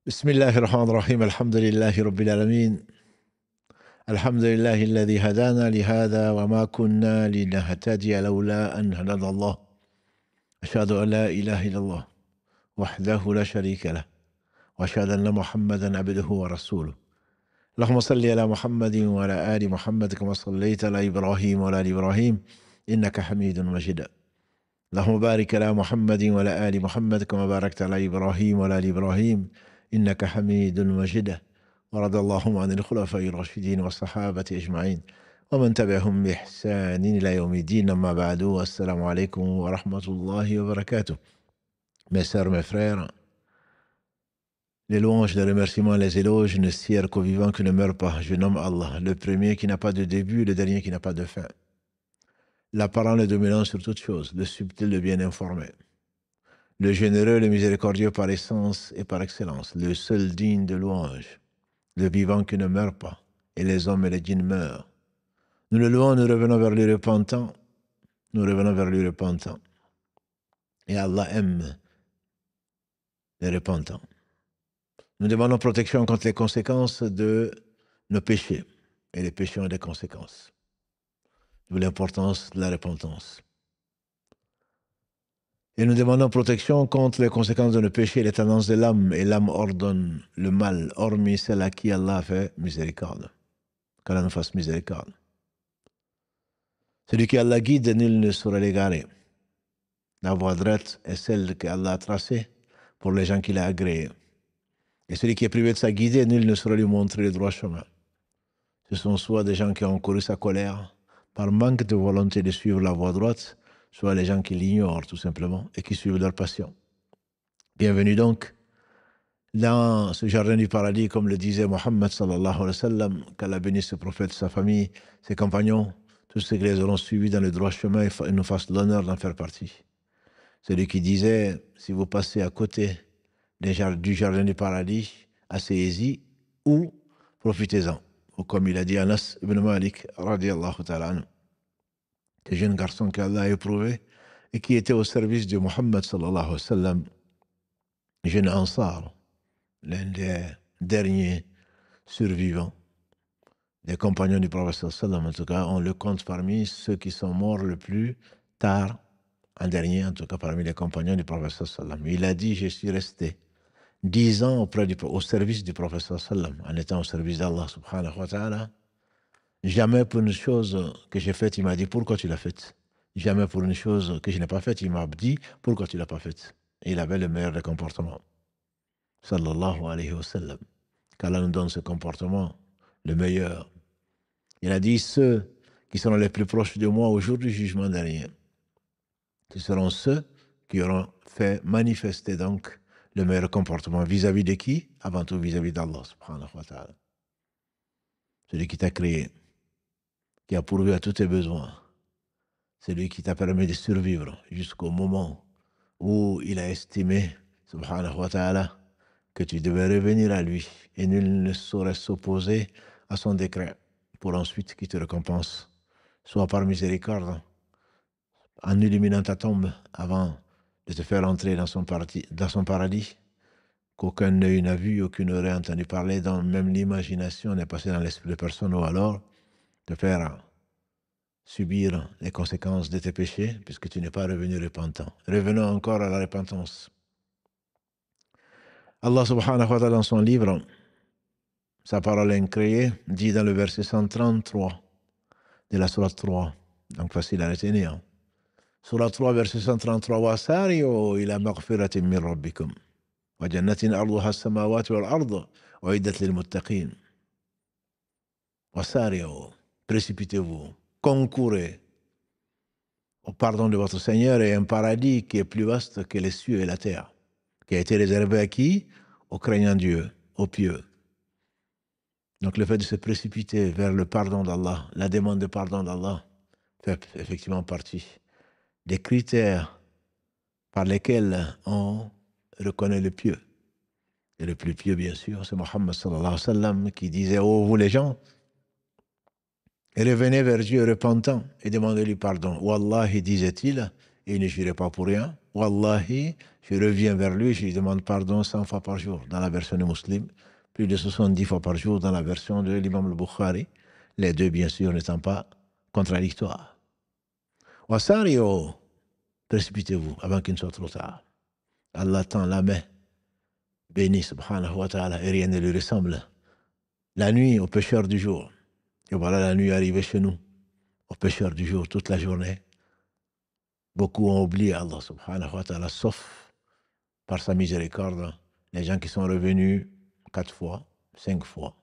بسم الله الرحمن الرحيم الحمد لله رب العالمين الحمد لله الذي هدانا لهذا وما كنا لنهتدي لولا أن هدانا الله أشهد أن لا إله إلا الله وحده لا شريك له وأشهد أن محمدا عبده ورسوله اللهم صل على محمد وعلى آل محمد كما صليت على إبراهيم وعلى آل إبراهيم إنك حميد مجيد اللهم بارك على محمد وعلى آل محمد كما باركت على إبراهيم وعلى آل إبراهيم إنك حميد مجيد ورضى اللهم عن الخلفاء الراشدين والصحابة أجمعين ومن تبعهم بإحسان إلى يوم الدين أما بعد السلام عليكم ورحمة الله وبركاته. Mes sœurs, mes frères, les louanges, les remerciements, les éloges ne sièrent qu'au vivant qui ne meurt pas. Je nomme Allah, le premier qui n'a pas de début, le dernier qui n'a pas de fin. L'apparent, le dominant sur toute chose, le subtil, le bien informé. Le généreux, le miséricordieux par essence et par excellence, le seul digne de louange, le vivant qui ne meurt pas, et les hommes et les djinns meurent. Nous le louons, nous revenons vers lui repentant, nous revenons vers lui repentant. Et Allah aime les repentants. Nous demandons protection contre les conséquences de nos péchés, et les péchés ont des conséquences. D'où l'importance de la repentance. Et nous demandons protection contre les conséquences de nos péchés et les tendances de l'âme. Et l'âme ordonne le mal, hormis celle à qui Allah a fait miséricorde. Qu'Allah nous fasse miséricorde. Celui qui Allah guide, nul ne saurait l'égarer. La voie droite est celle qu'Allah a tracée pour les gens qu'il a agréés. Et celui qui est privé de sa guidée, nul ne saurait lui montrer le droit chemin. Ce sont soit des gens qui ont couru sa colère par manque de volonté de suivre la voie droite, soit les gens qui l'ignorent tout simplement et qui suivent leur passion. Bienvenue donc dans ce jardin du paradis, comme le disait Mohammed sallallahu alayhi wa sallam, qu'Allah bénisse ce prophète, sa famille, ses compagnons, tous ceux qui les auront suivis dans le droit chemin et nous fassent l'honneur d'en faire partie. Celui qui disait, si vous passez à côté du jardin du paradis, asseyez-y ou profitez-en. Ou comme il a dit Anas ibn Malik, radiyallahu ta'ala anhu. Ce jeune garçon qu'Allah a éprouvé et qui était au service de Mohammed sallallahu alayhi wa sallam, jeune Ansar, l'un des derniers survivants des compagnons du prophète sallallahu alayhi wa sallam. En tout cas, on le compte parmi ceux qui sont morts le plus tard, un dernier, en tout cas parmi les compagnons du prophète sallallahu alayhi wa sallam. Il a dit, je suis resté 10 ans au service du prophète sallallahu alayhi wa sallam, en étant au service d'Allah subhanahu wa ta'ala. Jamais pour une chose que j'ai faite, il m'a dit pourquoi tu l'as faite. Jamais pour une chose que je n'ai pas faite, il m'a dit pourquoi tu l'as pas faite. Et il avait le meilleur des comportements. Sallallahu alayhi wa sallam. Qu'Allah nous donne ce comportement, le meilleur. Il a dit ceux qui seront les plus proches de moi au jour du jugement dernier. Ce seront ceux qui auront fait manifester donc le meilleur comportement vis-à-vis de qui? Avant tout vis-à-vis d'Allah subhanahu wa ta'ala. Celui qui t'a créé, qui a pourvu à tous tes besoins. C'est lui qui t'a permis de survivre jusqu'au moment où il a estimé, subhanahu wa ta'ala, que tu devais revenir à lui et nul ne saurait s'opposer à son décret pour ensuite qu'il te récompense, soit par miséricorde, en illuminant ta tombe avant de te faire entrer dans son paradis, qu'aucun œil n'a vu, aucune oreille entendu parler, dont même l'imagination n'est passée dans l'esprit de personne, ou alors te faire subir les conséquences de tes péchés, puisque tu n'es pas revenu repentant. Revenons encore à la repentance. Allah subhanahu wa ta'ala dans son livre, sa parole incréée, dit dans le verset 133 de la sourate 3, donc facile à retenir. Sourate 3, verset 133, وَسَارِعُوا إِلَى مَغْفِرَةٍ مِّن رَبِّكُمْ وَجَنَّةٍ عَرْضُهَا السَّمَاوَاتُ وَالْأَرْضُ وَأُعِدَّتْ لِلْمُتَّقِينَ. وَسَارِعُوا, précipitez-vous, concourez au pardon de votre Seigneur et un paradis qui est plus vaste que les cieux et la terre, qui a été réservé à qui? Aux craignants Dieu, aux pieux. Donc le fait de se précipiter vers le pardon d'Allah, la demande de pardon d'Allah, fait effectivement partie des critères par lesquels on reconnaît le pieux. Et le plus pieux, bien sûr, c'est Mohammed sallallahu alayhi wa sallam qui disait « Oh, vous les gens, et revenez vers Dieu repentant et demandez-lui pardon. » Wallahi, disait-il, et il ne jurait pas pour rien. Wallahi, je reviens vers lui, je lui demande pardon 100 fois par jour dans la version de Muslim, plus de 70 fois par jour dans la version de l'imam al-Bukhari, les deux bien sûr n'étant pas contradictoires. Wasario, précipitez-vous avant qu'il ne soit trop tard. Allah tend la main, béni subhanahu wa ta'ala, et rien ne lui ressemble. La nuit aux pécheurs du jour. Et voilà la nuit arrivée chez nous, aux pécheurs du jour, toute la journée. Beaucoup ont oublié Allah subhanahu wa ta'ala, sauf par sa miséricorde, les gens qui sont revenus 4 fois, 5 fois,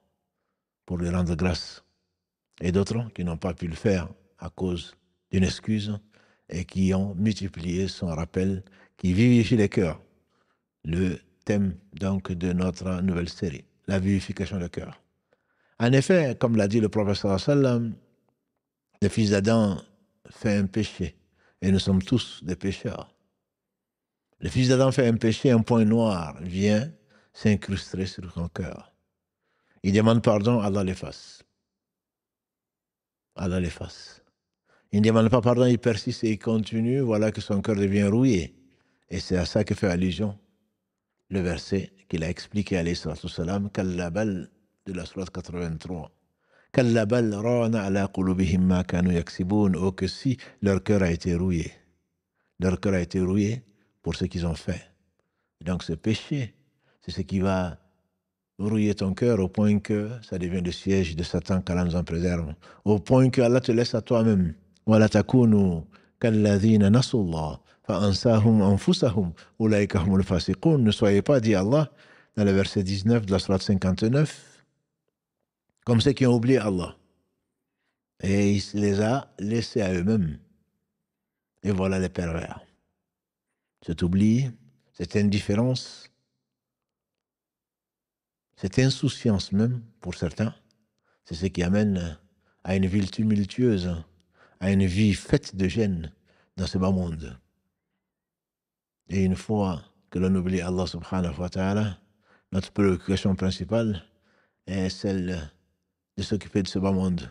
pour lui rendre grâce. Et d'autres qui n'ont pas pu le faire à cause d'une excuse et qui ont multiplié son rappel, qui vivifie les cœurs. Le thème donc de notre nouvelle série, la vivification des cœurs. En effet, comme l'a dit le prophète sallallahu alayhi wa sallam, le fils d'Adam fait un péché et nous sommes tous des pécheurs. Le fils d'Adam fait un péché, un point noir vient s'incruster sur son cœur. Il demande pardon, Allah l'efface. Allah l'efface. Il ne demande pas pardon, il persiste et il continue, voilà que son cœur devient rouillé. Et c'est à ça que fait allusion le verset qu'il a expliqué alayhi salatu wassalam, Kallabal de la sourate 83. Kallabal rana ala qulubihim ma kanu yaksiboun. Oh que si leur cœur a été rouillé. Leur cœur a été rouillé pour ce qu'ils ont fait. Donc ce péché, c'est ce qui va rouiller ton cœur au point que ça devient le siège de Satan, qu'Allah nous en préserve. Au point que Allah te laisse à toi-même. وَلَا تَكُونُوا كَالَّذِينَ نَسُوا اللَّهَ فَأَنْسَاهُمْ أَنفُسَهُمْ أُولَٰئِكَ هُمُ الْفَاسِقُونَ. Ne soyez pas, dit Allah, dans le verset 19 de la sourate 59, comme ceux qui ont oublié Allah. Et il les a laissés à eux-mêmes. Et voilà les pervers. Cet oubli, cette indifférence, cette insouciance même, pour certains, c'est ce qui amène à une vie tumultueuse, à une vie faite de gêne dans ce bas monde. Et une fois que l'on oublie Allah subhanahu wa ta'ala, notre préoccupation principale est celle de s'occuper de ce bas monde.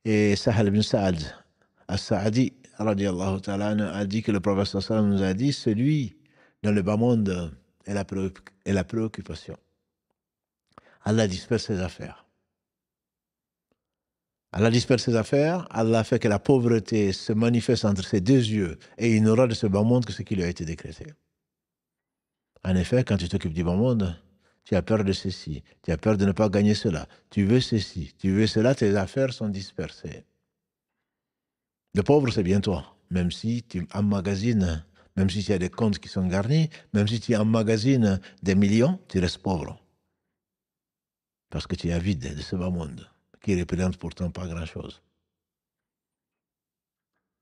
Et Sahal ibn Sa'ad al-Sa'adi radiallahu ta'ala a dit que le prophète sallallahu alayhi wa sallam nous a dit, celui dans le bas monde est la préoccupation. Allah disperse ses affaires. Allah disperse ses affaires, Allah fait que la pauvreté se manifeste entre ses deux yeux et il n'aura de ce bas monde que ce qui lui a été décrété. En effet, quand tu t'occupes du bas monde, tu as peur de ceci, tu as peur de ne pas gagner cela, tu veux ceci, tu veux cela, tes affaires sont dispersées. Le pauvre, c'est bien toi, même si tu emmagasines, même si tu as des comptes qui sont garnis, même si tu emmagasines des millions, tu restes pauvre. Parce que tu es avide de ce bas monde, qui représente pourtant pas grand-chose.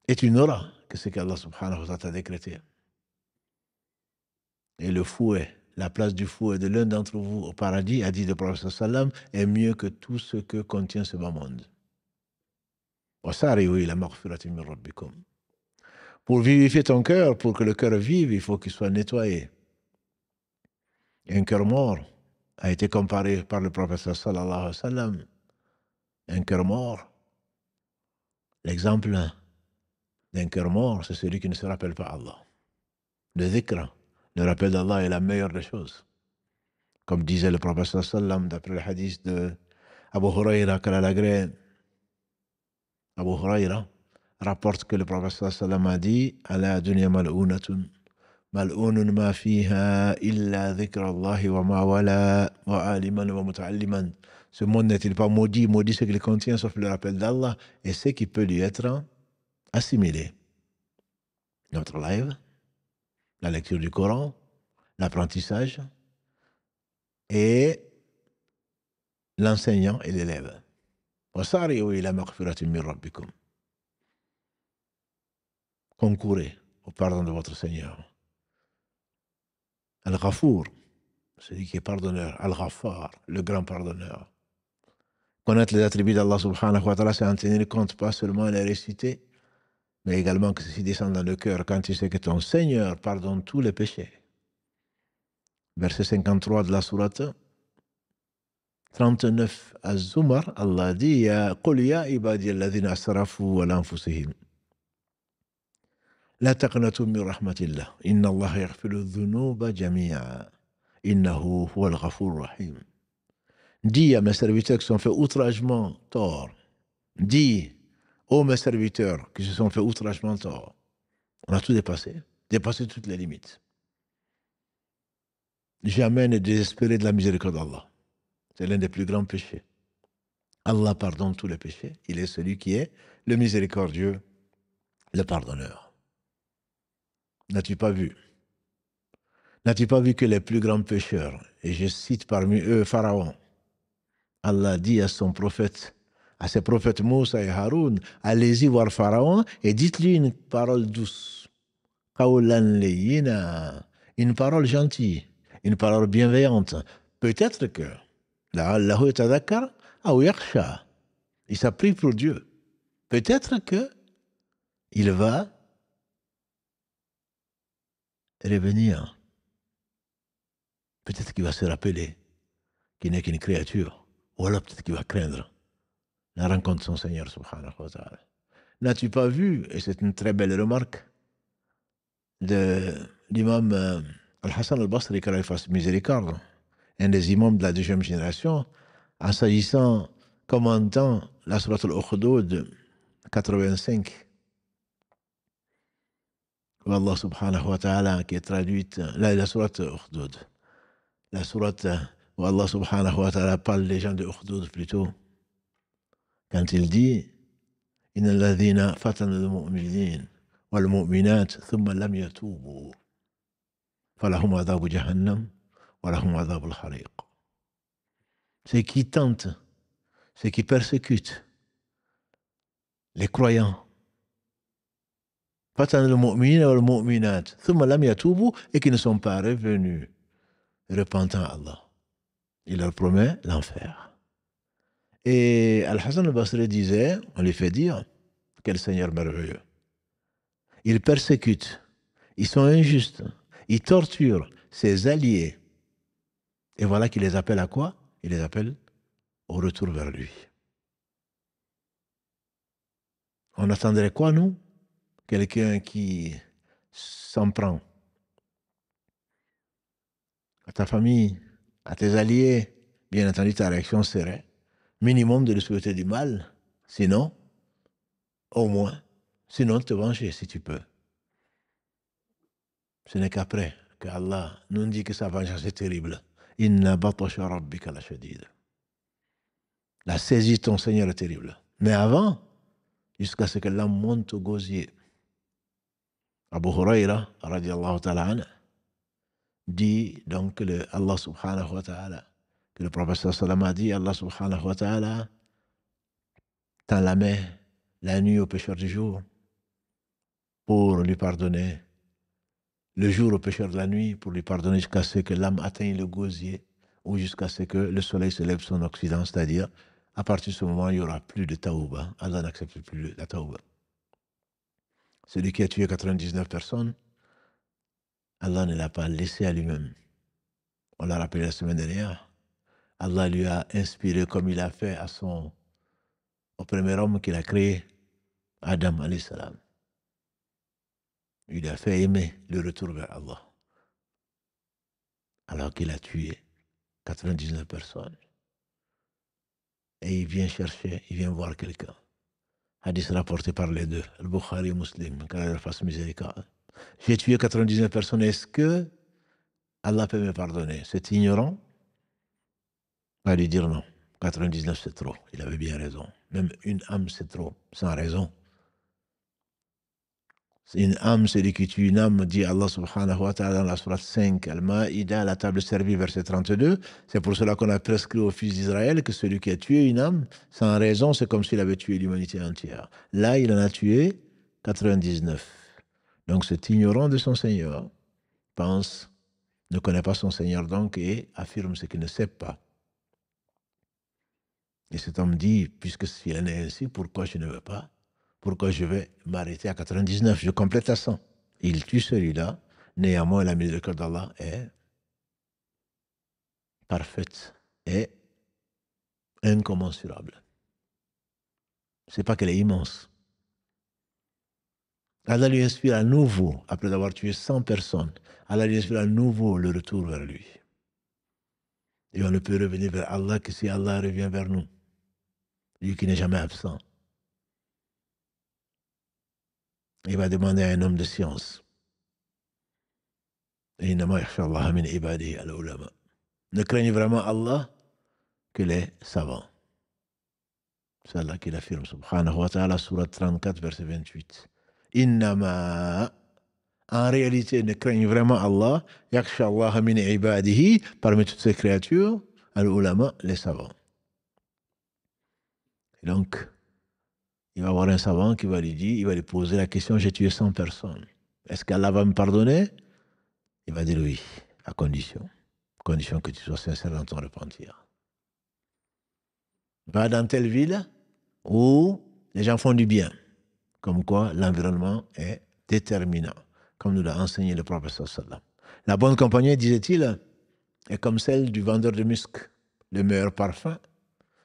Et tu n'auras que ce qu'Allah subhanahu wa ta'ala t'a décrété. Et le fouet, la place du fouet de l'un d'entre vous au paradis, a dit le prophète sallam, est mieux que tout ce que contient ce bas monde. Pour vivifier ton cœur, pour que le cœur vive, il faut qu'il soit nettoyé. Et un cœur mort a été comparé par le prophète sallallahu alayhi wa sallam. Un cœur mort, l'exemple d'un cœur mort, c'est celui qui ne se rappelle pas Allah. Le dhikr, le rappel d'Allah est la meilleure des choses. Comme disait le prophète sallallahu alayhi wa sallam, d'après le hadith de Abu Huraira, Abu Huraira rapporte que le prophète sallallahu alayhi wa sallam a dit, Ala dunya mal'unatun, mal'unun ma fiha illa dhikr Allahi wa ma wala wa aliman wa muta'alliman. Ce monde n'est-il pas maudit? Maudit ce qu'il contient sauf le rappel d'Allah et ce qui peut lui être assimilé. Notre live, la lecture du Coran, l'apprentissage et l'enseignant et l'élève. Concourez au pardon de votre Seigneur. Al-Ghafour, celui qui est pardonneur. Al-Ghaffar, le grand pardonneur. Connaître les attributs d'Allah subhanahu wa ta'ala, c'est en tenir compte, pas seulement les réciter, mais également que ceci descend dans le cœur quand tu sais que ton Seigneur pardonne tous les péchés. Verset 53 de la sourate 39 Az-Zumar, Allah dit, Qul ya ibadi alladhina asrafu ala anfusihim La taqnatu min rahmatillah. Inna Allah yaghfiru dhunuba jami'a. Innahu huwal ghafur rahim. Dis à mes serviteurs qui se sont fait outragement tort. Dis, ô mes serviteurs qui se sont fait outragement tort. On a tout dépassé toutes les limites. Jamais ne désespérer de la miséricorde d'Allah. C'est l'un des plus grands péchés. Allah pardonne tous les péchés. Il est celui qui est le miséricordieux, le pardonneur. N'as-tu pas vu que les plus grands pécheurs, et je cite parmi eux Pharaon, Allah dit à son prophète, à ses prophètes Moussa et Haroun, allez-y voir Pharaon et dites-lui une parole douce. Qawlan layyina, une parole gentille, une parole bienveillante. Peut-être que la'allahu yatadhakkar aw yakhsha. Il s'est pris pour Dieu. Peut-être que il va revenir. Peut-être qu'il va se rappeler qu'il n'est qu'une créature. Ou alors peut-être qu'il va craindre la rencontre de son Seigneur, subhanahu wa ta'ala. N'as-tu pas vu, et c'est une très belle remarque, de l'imam Al-Hassan al-Basri, qu'Allah fasse miséricorde, un des imams de la deuxième génération, en s'agissant, commentant la sourate al-Ukhdud 85, où Allah subhanahu wa ta'ala, qui est traduite, la sourate al-Ukhdud, la sourate où Allah subhanahu wa ta'ala parle des gens de Ukhdud plutôt, quand il dit Inna alladhina fatanu al-mu'minin wal-mu'minat thumma lam yatubu falahum adhabu jahannam wa lahum adhabu al-hariq. Ceux qui tentent, ceux qui persécutent les croyants, fatanu al-mu'minin wal-mu'minat thumma lam yatubu, et qui ne sont pas revenus repentant à Allah, il leur promet l'enfer. Et Al-Hassan al-Basri disait, on lui fait dire, quel Seigneur merveilleux. Ils persécutent, ils sont injustes, ils torturent ses alliés. Et voilà qu'il les appelle à quoi? Il les appelle au retour vers lui. On attendrait quoi, nous? Quelqu'un qui s'en prend à ta famille, à tes alliés. Bien entendu, ta réaction serait minimum de lui souhaiter du mal, sinon, au moins, sinon te venger si tu peux. Ce n'est qu'après que Allah nous dit que sa vengeance est terrible. Inna batasha rabbika la shadid. La saisie de ton Seigneur est terrible. Mais avant, jusqu'à ce que l'âme monte au gosier. Abu Huraira, radiallahu ta'ala anhu, dit donc que Allah subhanahu wa ta'ala, que le prophète sallam a dit, Allah subhanahu wa ta'ala tend la main la nuit au pécheur du jour pour lui pardonner, le jour au pécheur de la nuit pour lui pardonner jusqu'à ce que l'âme atteigne le gosier ou jusqu'à ce que le soleil se lève son occident, c'est-à-dire à partir de ce moment, il n'y aura plus de taouba. Allah n'accepte plus la taouba. Celui qui a tué 99 personnes, Allah ne l'a pas laissé à lui-même. On l'a rappelé la semaine dernière. Allah lui a inspiré comme il a fait au premier homme qu'il a créé, Adam alayhi salam. Il a fait aimer le retour vers Allah. Alors qu'il a tué 99 personnes. Et il vient chercher, il vient voir quelqu'un. Hadith rapporté par les deux, Al-Bukhari et Muslim, qu'Allah leur fasse miséricorde. J'ai tué 99 personnes, est-ce que Allah peut me pardonner? C'est ignorant? On va lui dire non. 99 c'est trop, il avait bien raison. Même une âme c'est trop, sans raison. C'est une âme, celui qui tue une âme, dit Allah subhanahu wa ta'ala dans la sourate 5, Al-Ma'ida, la table servie, verset 32. C'est pour cela qu'on a prescrit aux fils d'Israël que celui qui a tué une âme, sans raison, c'est comme s'il avait tué l'humanité entière. Là, il en a tué 99. Donc cet ignorant de son Seigneur pense, ne connaît pas son Seigneur donc et affirme ce qu'il ne sait pas. Et cet homme dit, puisque s'il en est ainsi, pourquoi je ne veux pas? Pourquoi je vais m'arrêter à 99? Je complète à 100. Il tue celui-là. Néanmoins, la miséricorde d'Allah est parfaite et incommensurable. C'est pas qu'elle est immense. Allah lui inspire à nouveau, après avoir tué 100 personnes, Allah lui inspire à nouveau le retour vers lui. Et on ne peut revenir vers Allah que si Allah revient vers nous. Lui qui n'est jamais absent. Il va demander à un homme de science. Ne craignez vraiment Allah que les savants. C'est Allah qui l'affirme, subhanahu wa ta'ala, surat 34, verset 28. Innama, en réalité, ne craignez vraiment Allah, yakhshallaha min ibadihi, parmi toutes ces créatures, al-ulama, les savants. Et donc, il va y avoir un savant qui va lui dire, il va lui poser la question, j'ai tué 100 personnes. Est-ce qu'Allah va me pardonner? Il va dire oui, à condition que tu sois sincère dans ton repentir. Va dans telle ville où les gens font du bien. Comme quoi, l'environnement est déterminant, comme nous l'a enseigné le prophète sallallahu. La bonne compagnie, disait-il, est comme celle du vendeur de musc. Le meilleur parfum,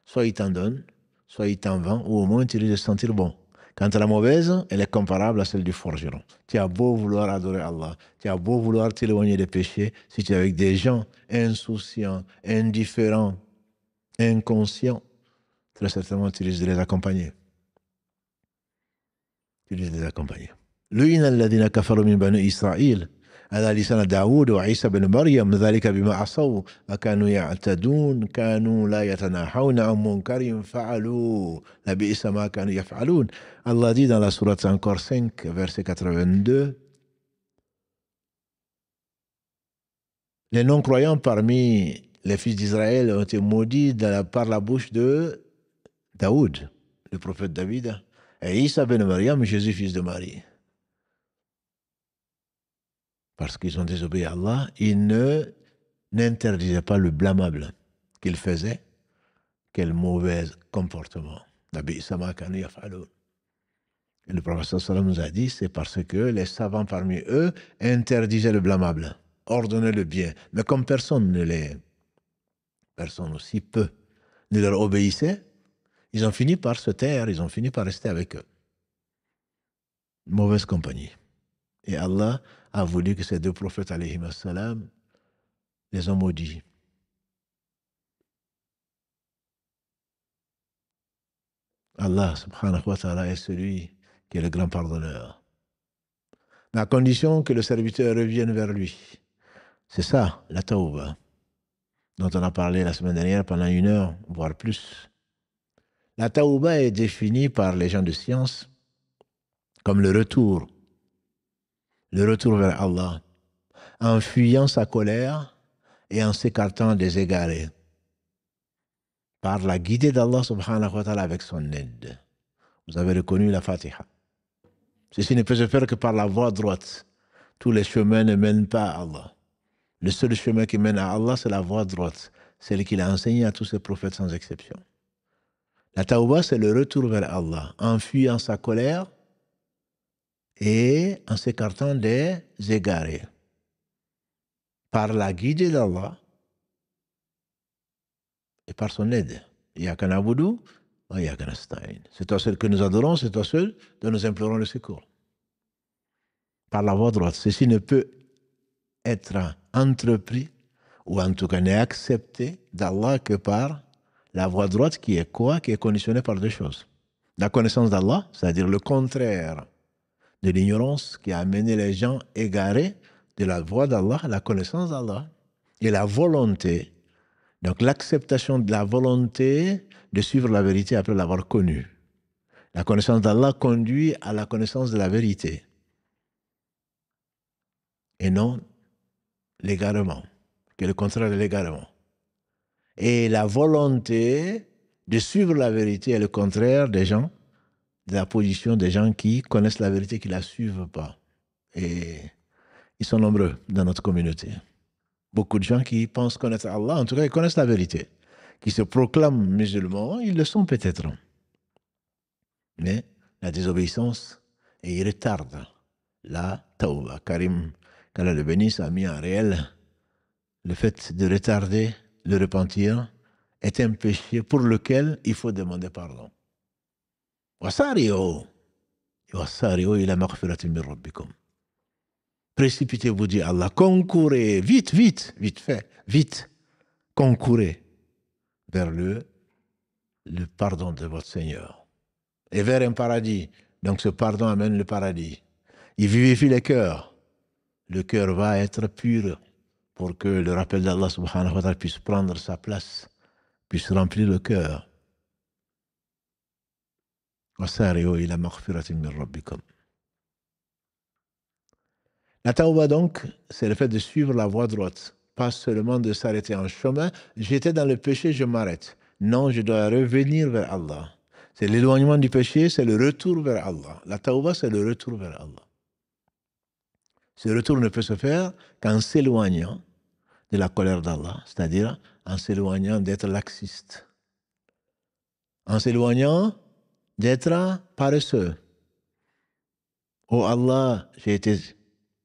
soit il t'en donne, soit il t'en vend, ou au moins tu risques de sentir bon. Quant à la mauvaise, elle est comparable à celle du forgeron. Tu as beau vouloir adorer Allah, tu as beau vouloir t'éloigner des péchés, si tu es avec des gens insouciants, indifférents, inconscients, très certainement tu risques de les accompagner. Tu risques de les accompagner. لُعِنَ الَّذِينَ كَفَرُوا مِنْ بَنِي إِسْرَائِيلَ على لسان داود وعيسى بن مريم ذلك بما عصوا وكانوا يعتدون كانوا لا يتناهون عن منكر فعلوا لبئس ما كانوا يفعلون. Allah dit dans la sourate encore 5, verset 82, les non-croyants parmi les fils d'Israël ont été maudits par la bouche de Daoud, le prophète David, et Isa ben Maryam, Jésus fils de Marie. Parce qu'ils ont désobéi à Allah, ils n'interdisaient pas le blâmable qu'ils faisaient. Quel mauvais comportement. Et le prophète sallam nous a dit, c'est parce que les savants parmi eux interdisaient le blâmable, ordonnaient le bien. Mais comme personne aussi peu ne leur obéissait, ils ont fini par se taire, ils ont fini par rester avec eux. Mauvaise compagnie. Et Allah a voulu que ces deux prophètes, alayhi salam, les ont maudits. Allah, subhanahu wa ta'ala, est celui qui est le grand pardonneur. À condition que le serviteur revienne vers lui. C'est ça, la tawbah, dont on a parlé la semaine dernière pendant 1 heure, voire plus. La tawbah est définie par les gens de science comme le retour vers Allah, en fuyant sa colère et en s'écartant des égarés, par la guidée d'Allah subhanahu wa ta'ala avec son aide. Vous avez reconnu la Fatiha. Ceci ne peut se faire que par la voie droite. Tous les chemins ne mènent pas à Allah. Le seul chemin qui mène à Allah, c'est la voie droite, celle qu'il a enseignée à tous ses prophètes sans exception. La tawbah, c'est le retour vers Allah, en fuyant sa colère et en s'écartant des égarés. Par la guidée d'Allah et par son aide. Iyyaka na'budu wa iyyaka nasta'in. C'est toi seul que nous adorons, c'est toi seul dont nous implorons le secours. Par la voie droite. Ceci ne peut être entrepris, ou en tout cas n'est accepté d'Allah que par la voie droite qui est quoi? Qui est conditionnée par 2 choses. La connaissance d'Allah, c'est-à-dire le contraire de l'ignorance qui a amené les gens égarés de la voie d'Allah, la connaissance d'Allah, et la volonté. Donc l'acceptation de la volonté de suivre la vérité après l'avoir connue. La connaissance d'Allah conduit à la connaissance de la vérité. Et non l'égarement, qui est le contraire de l'égarement. Et la volonté de suivre la vérité est le contraire des gens, de la position des gens qui connaissent la vérité, qui ne la suivent pas. Et ils sont nombreux dans notre communauté. Beaucoup de gens qui pensent connaître Allah, en tout cas, ils connaissent la vérité. Qui se proclament musulmans, ils le sont peut-être. Mais la désobéissance, et ils retardent la tawbah. Karim, qu'Allah le bénisse, a mis en réel le fait de retarder le repentir est un péché pour lequel il faut demander pardon. Wasario, وَسَارِعُوا إِلَى مَغْفِرَةٍ مِّن رَّبِّكُمْ. Précipitez-vous, dit Allah, concourez, vite, vite, vite fait, vite, concourez vers le pardon de votre Seigneur et vers un paradis. Donc ce pardon amène le paradis. Il vivifie les cœurs. Le cœur va être pur pour que le rappel d'Allah subhanahu wa ta'ala puisse prendre sa place, puisse remplir le cœur. وَسَارِعُوا إِلَى مَغْفِرَةٍ مِّن رَّبِّكُمْ. La tawba donc, c'est le fait de suivre la voie droite, pas seulement de s'arrêter en chemin. J'étais dans le péché, je m'arrête. Non, je dois revenir vers Allah. C'est l'éloignement du péché, c'est le retour vers Allah. La tawba, c'est le retour vers Allah. Ce retour ne peut se faire qu'en s'éloignant de la colère d'Allah, c'est-à-dire en s'éloignant d'être laxiste, en s'éloignant d'être paresseux. Oh Allah, j'ai été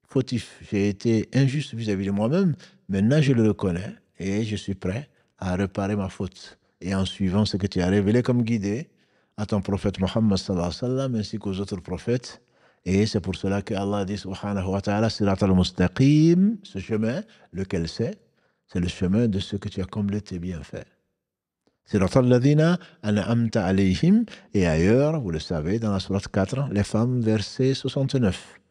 fautif, j'ai été injuste vis-à-vis de moi-même, maintenant je le reconnais et je suis prêt à réparer ma faute. Et en suivant ce que tu as révélé comme guidé à ton prophète Mohammed sallallahu alayhi wa sallam ainsi qu'aux autres prophètes. Et c'est pour cela que Allah dit subhanahu wa ta'ala, sirat al-mustaqim, ce chemin, lequel c'est le chemin de ceux que tu as comblé tes bienfaits. Sirat al-ladhina an'amta alayhim, et ailleurs, vous le savez, dans la sourate 4, les femmes, verset 69.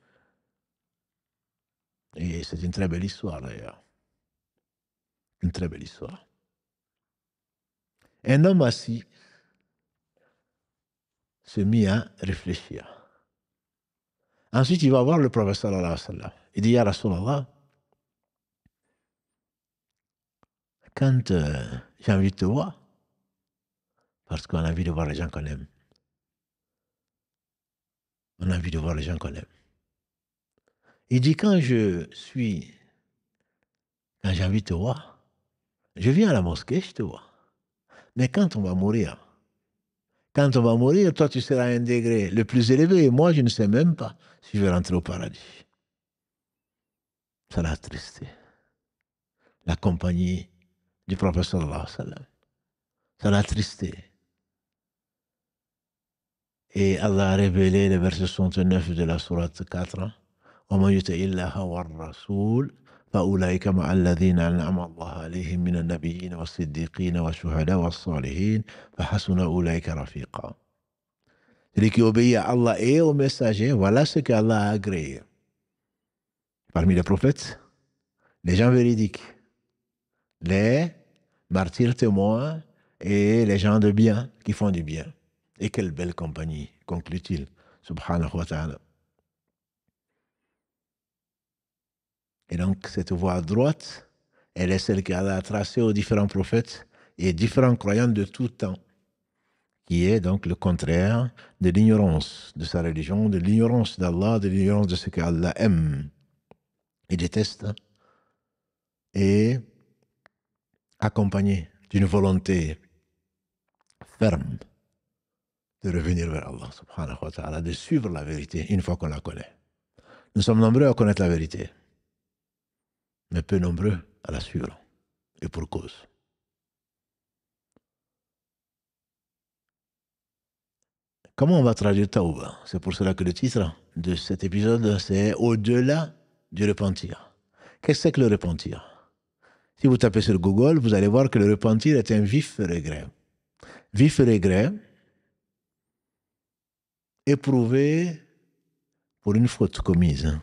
Et c'est une très belle histoire d'ailleurs. Une très belle histoire. Un homme assis se mit à réfléchir. Ensuite, il va voir le prophète sallallahu alayhi wa sallam. Il dit, Ya Rasulallah, quand j'ai envie de te voir, parce qu'on a envie de voir les gens qu'on aime. On a envie de voir les gens qu'on aime. Il dit, quand j'ai envie de te voir, je viens à la mosquée, je te vois. Mais quand on va mourir, toi tu seras à un degré le plus élevé et moi je ne sais même pas si je vais rentrer au paradis. Ça l'a attristé. La compagnie du prophète sallallahu alayhi wa sallam. Ça l'a attristé. Et Allah a révélé le verset 69 de la sourate 4. وَمَنْ يُطِعِ اللَّهَ وَالرَّسُولَ فَأُولَئِكَ مَعَ الَّذِينَ أَنْعَمَ اللَّهُ عَلَيْهِمْ مِنَ النَّبِيِّينَ وَالصِّدِّيقِينَ وَالشُّهَدَاءِ وَالصَّالِحِينَ فَحَسُنَ أُولَئِكَ رَفِيقًا. Celui qui obéit à Allah et au messager, voilà ce qu'Allah a agréé. Parmi les prophètes, les gens véridiques, les martyrs témoins et les gens de bien qui font du bien. Et quelle belle compagnie, conclut-il, subhanahu wa ta'ala. Et donc, cette voie droite, elle est celle qu'Allah a tracée aux différents prophètes et différents croyants de tout temps, qui est donc le contraire de l'ignorance de sa religion, de l'ignorance d'Allah, de l'ignorance de ce qu'Allah aime et déteste, et accompagné d'une volonté ferme de revenir vers Allah, subhanahu wa ta'ala, de suivre la vérité une fois qu'on la connaît. Nous sommes nombreux à connaître la vérité, mais peu nombreux à la suivre, et pour cause. Comment on va traduire Tawba? C'est pour cela que le titre de cet épisode, c'est Au-delà du repentir. Qu'est-ce que c'est que le repentir? Si vous tapez sur Google, vous allez voir que le repentir est un vif regret. Vif regret éprouvé pour une faute commise,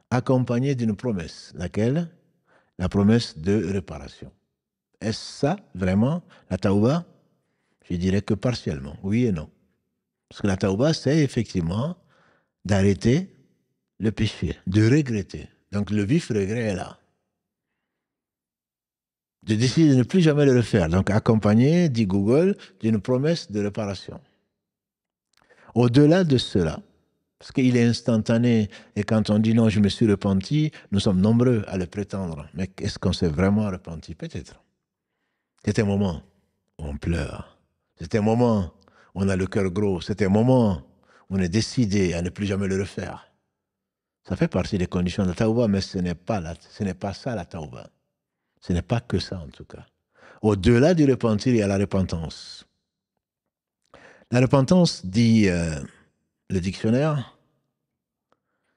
accompagné d'une promesse. Laquelle? La promesse de réparation. Est-ce ça, vraiment, la Tawba? Je dirais que partiellement, oui et non. Parce que la Tawba, c'est effectivement d'arrêter le péché, de regretter. Donc le vif regret est là. De décider de ne plus jamais le refaire. Donc accompagné, dit Google, d'une promesse de réparation. Au-delà de cela, parce qu'il est instantané, et quand on dit non, je me suis repenti, nous sommes nombreux à le prétendre. Mais est-ce qu'on s'est vraiment repenti? Peut-être. C'est un moment où on pleure. C'est un moment où on a le cœur gros. C'est un moment où on est décidé à ne plus jamais le refaire. Ça fait partie des conditions de la tawba, mais ce n'est pas ça la tawba. Ce n'est pas que ça en tout cas. Au-delà du repentir, il y a la repentance. La repentance, dit le dictionnaire,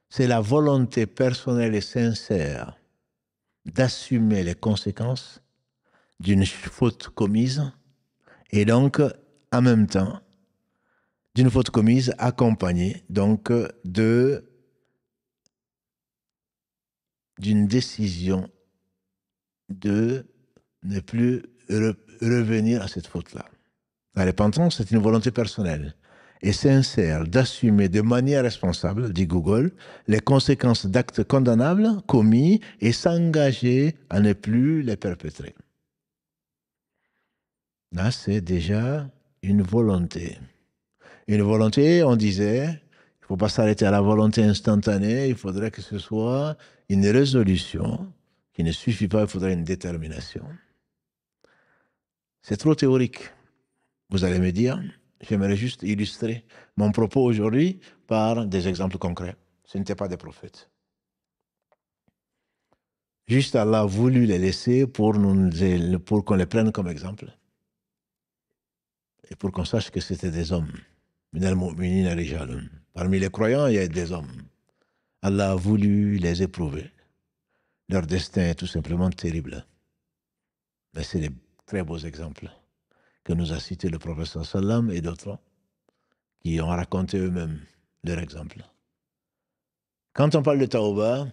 c'est la volonté personnelle et sincère d'assumer les conséquences d'une faute commise et donc, en même temps, d'une faute commise accompagnée donc d'une décision de ne plus revenir à cette faute-là. La repentance, c'est une volonté personnelle et sincère d'assumer de manière responsable, dit Google, les conséquences d'actes condamnables commis et s'engager à ne plus les perpétrer. Là, c'est déjà une volonté. Une volonté, on disait, il ne faut pas s'arrêter à la volonté instantanée, il faudrait que ce soit une résolution qui ne suffit pas, il faudrait une détermination. C'est trop théorique. Vous allez me dire, j'aimerais juste illustrer mon propos aujourd'hui par des exemples concrets. Ce n'étaient pas des prophètes. Juste Allah a voulu les laisser pour qu'on les prenne comme exemple. Et pour qu'on sache que c'était des hommes. Parmi les croyants, il y a des hommes. Allah a voulu les éprouver. Leur destin est tout simplement terrible. Mais c'est des très beaux exemples que nous a cités le professeur Sallam et d'autres qui ont raconté eux-mêmes leur exemple. Quand on parle de Tawbah,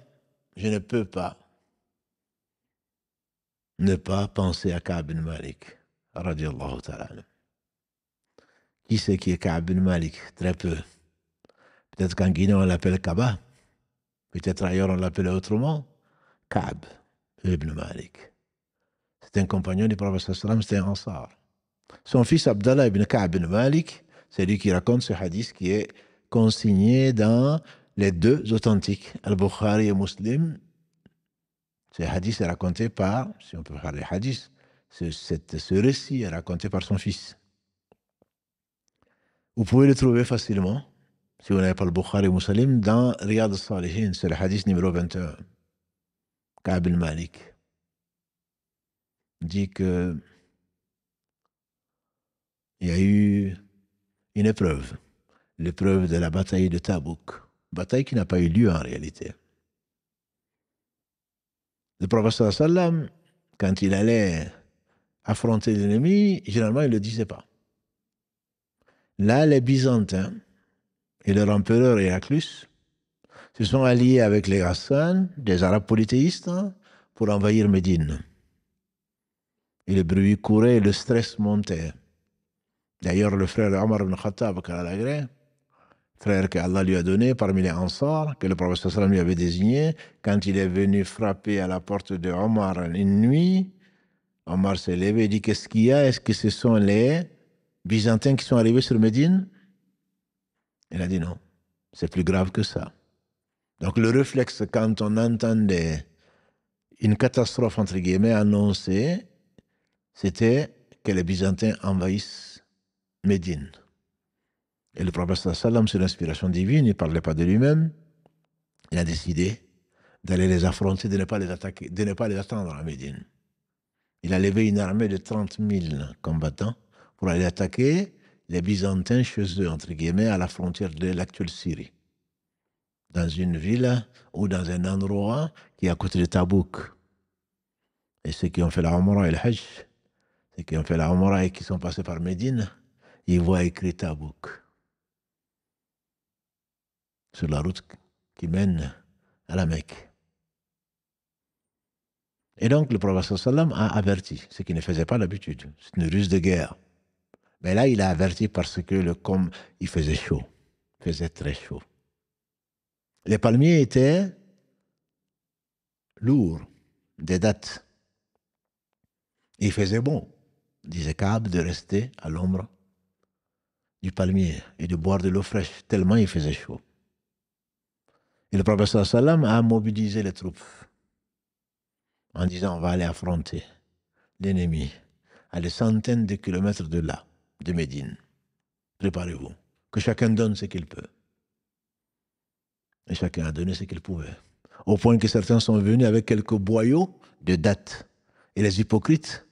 je ne peux pas ne pas penser à Ka'b bin Malik, radiallahu ta'ala. Qui c'est qui est Ka'b bin Malik? Très peu. Peut-être qu'en Guinée, on l'appelle Kaba. Peut-être ailleurs, on l'appelle autrement. Ka'b ibn Malik. C'est un compagnon du prophète sallam, c'était un Ansar. Son fils Abdallah ibn Ka'b ibn Malik, c'est lui qui raconte ce hadith qui est consigné dans les deux authentiques, Al-Bukhari et Muslim. Ce hadith est raconté par, si on peut parler hadith, ce récit est raconté par son fils. Vous pouvez le trouver facilement, si vous n'avez pas le Bukhari et Muslim, dans Riyad al-Salihin, c'est le hadith numéro 21. Ka'b ibn Malik dit que il y a eu une épreuve, l'épreuve de la bataille de Tabouk, bataille qui n'a pas eu lieu en réalité. Le prophète sallam, quand il allait affronter l'ennemi, généralement il ne le disait pas. Là, les Byzantins et leur empereur Héraclius se sont alliés avec les Ghassan, des Arabes polythéistes, pour envahir Médine. Et le bruit courait, le stress montait. D'ailleurs, le frère Omar ibn Khattab, frère qu'Allah lui a donné parmi les Ansar, que le prophète sallam lui avait désigné, quand il est venu frapper à la porte de Omar une nuit, Omar s'est levé et dit: qu'est-ce qu'il y a? Est-ce que ce sont les Byzantins qui sont arrivés sur Médine? Il a dit non, c'est plus grave que ça. Donc le réflexe, quand on entendait une catastrophe entre guillemets annoncée, c'était que les Byzantins envahissent Médine. Et le prophète sallam, sur l'inspiration divine, il ne parlait pas de lui-même, il a décidé d'aller les affronter, de ne pas les attaquer, de ne pas les attendre à Médine. Il a levé une armée de 30 000 combattants pour aller attaquer les Byzantins chez eux, entre guillemets, à la frontière de l'actuelle Syrie. Dans une ville ou dans un endroit qui est à côté de Tabouk. Et ceux qui ont fait la Umrah et le Hajj, ceux qui ont fait la Umrah et qui sont passés par Médine, ils voient écrit Tabouk sur la route qui mène à la Mecque. Et donc le prophète sallam a averti, ce qu'il ne faisait pas d'habitude. C'est une ruse de guerre. Mais là, il a averti parce que il faisait chaud. Il faisait très chaud. Les palmiers étaient lourds, des dattes. Et il faisait bon, disait Ka'b, de rester à l'ombre du palmier et de boire de l'eau fraîche, tellement il faisait chaud. Et le prophète sallam a mobilisé les troupes en disant: on va aller affronter l'ennemi à des centaines de kilomètres de là, de Médine. Préparez-vous, que chacun donne ce qu'il peut. Et chacun a donné ce qu'il pouvait. Au point que certains sont venus avec quelques boyaux de dattes. Et les hypocrites,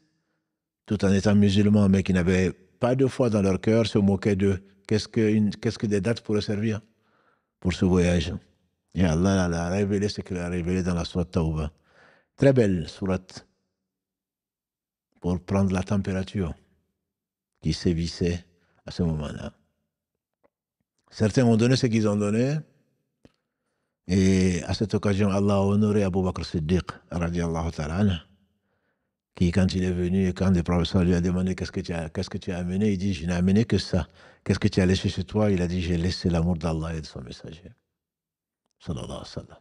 tout en étant musulmans, mais qui n'avaient pas de foi dans leur cœur, se moquaient d'eux. Qu'est-ce que des dates pourraient servir pour ce voyage? Et Allah l'a révélé, ce qu'il a révélé dans la sourate Tawbah. Très belle sourate pour prendre la température qui sévissait à ce moment-là. Certains ont donné ce qu'ils ont donné. Et à cette occasion, Allah a honoré Abu Bakr Siddiq, radiallahu ta'ala, qui, quand il est venu et quand le professeur lui a demandé qu'est-ce que tu as amené, il dit, je n'ai amené que ça. Qu'est-ce que tu as laissé chez toi? Il a dit, j'ai laissé l'amour d'Allah et de son messager. Sallallahu alayhi wa sallam.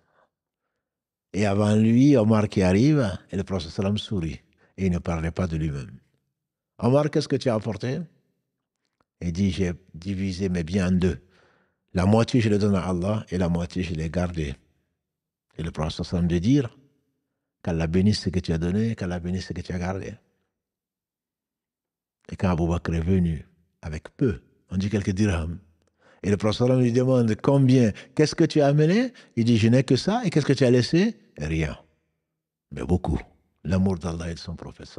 Et avant lui, Omar qui arrive, et le prophète sallam sourit. Et il ne parlait pas de lui-même. Omar, qu'est-ce que tu as apporté? Il dit, j'ai divisé mes biens en deux. La moitié, je le donne à Allah et la moitié, je l'ai gardé. Et le prophète sallam de dire, qu'Allah bénisse ce que tu as donné, qu'Allah bénisse ce que tu as gardé. Et quand Abu Bakr est venu avec peu, on dit quelques dirhams, et le prophète lui demande combien, qu'est-ce que tu as amené? Il dit, je n'ai que ça, et qu'est-ce que tu as laissé? Rien. Mais beaucoup. L'amour d'Allah et de son prophète.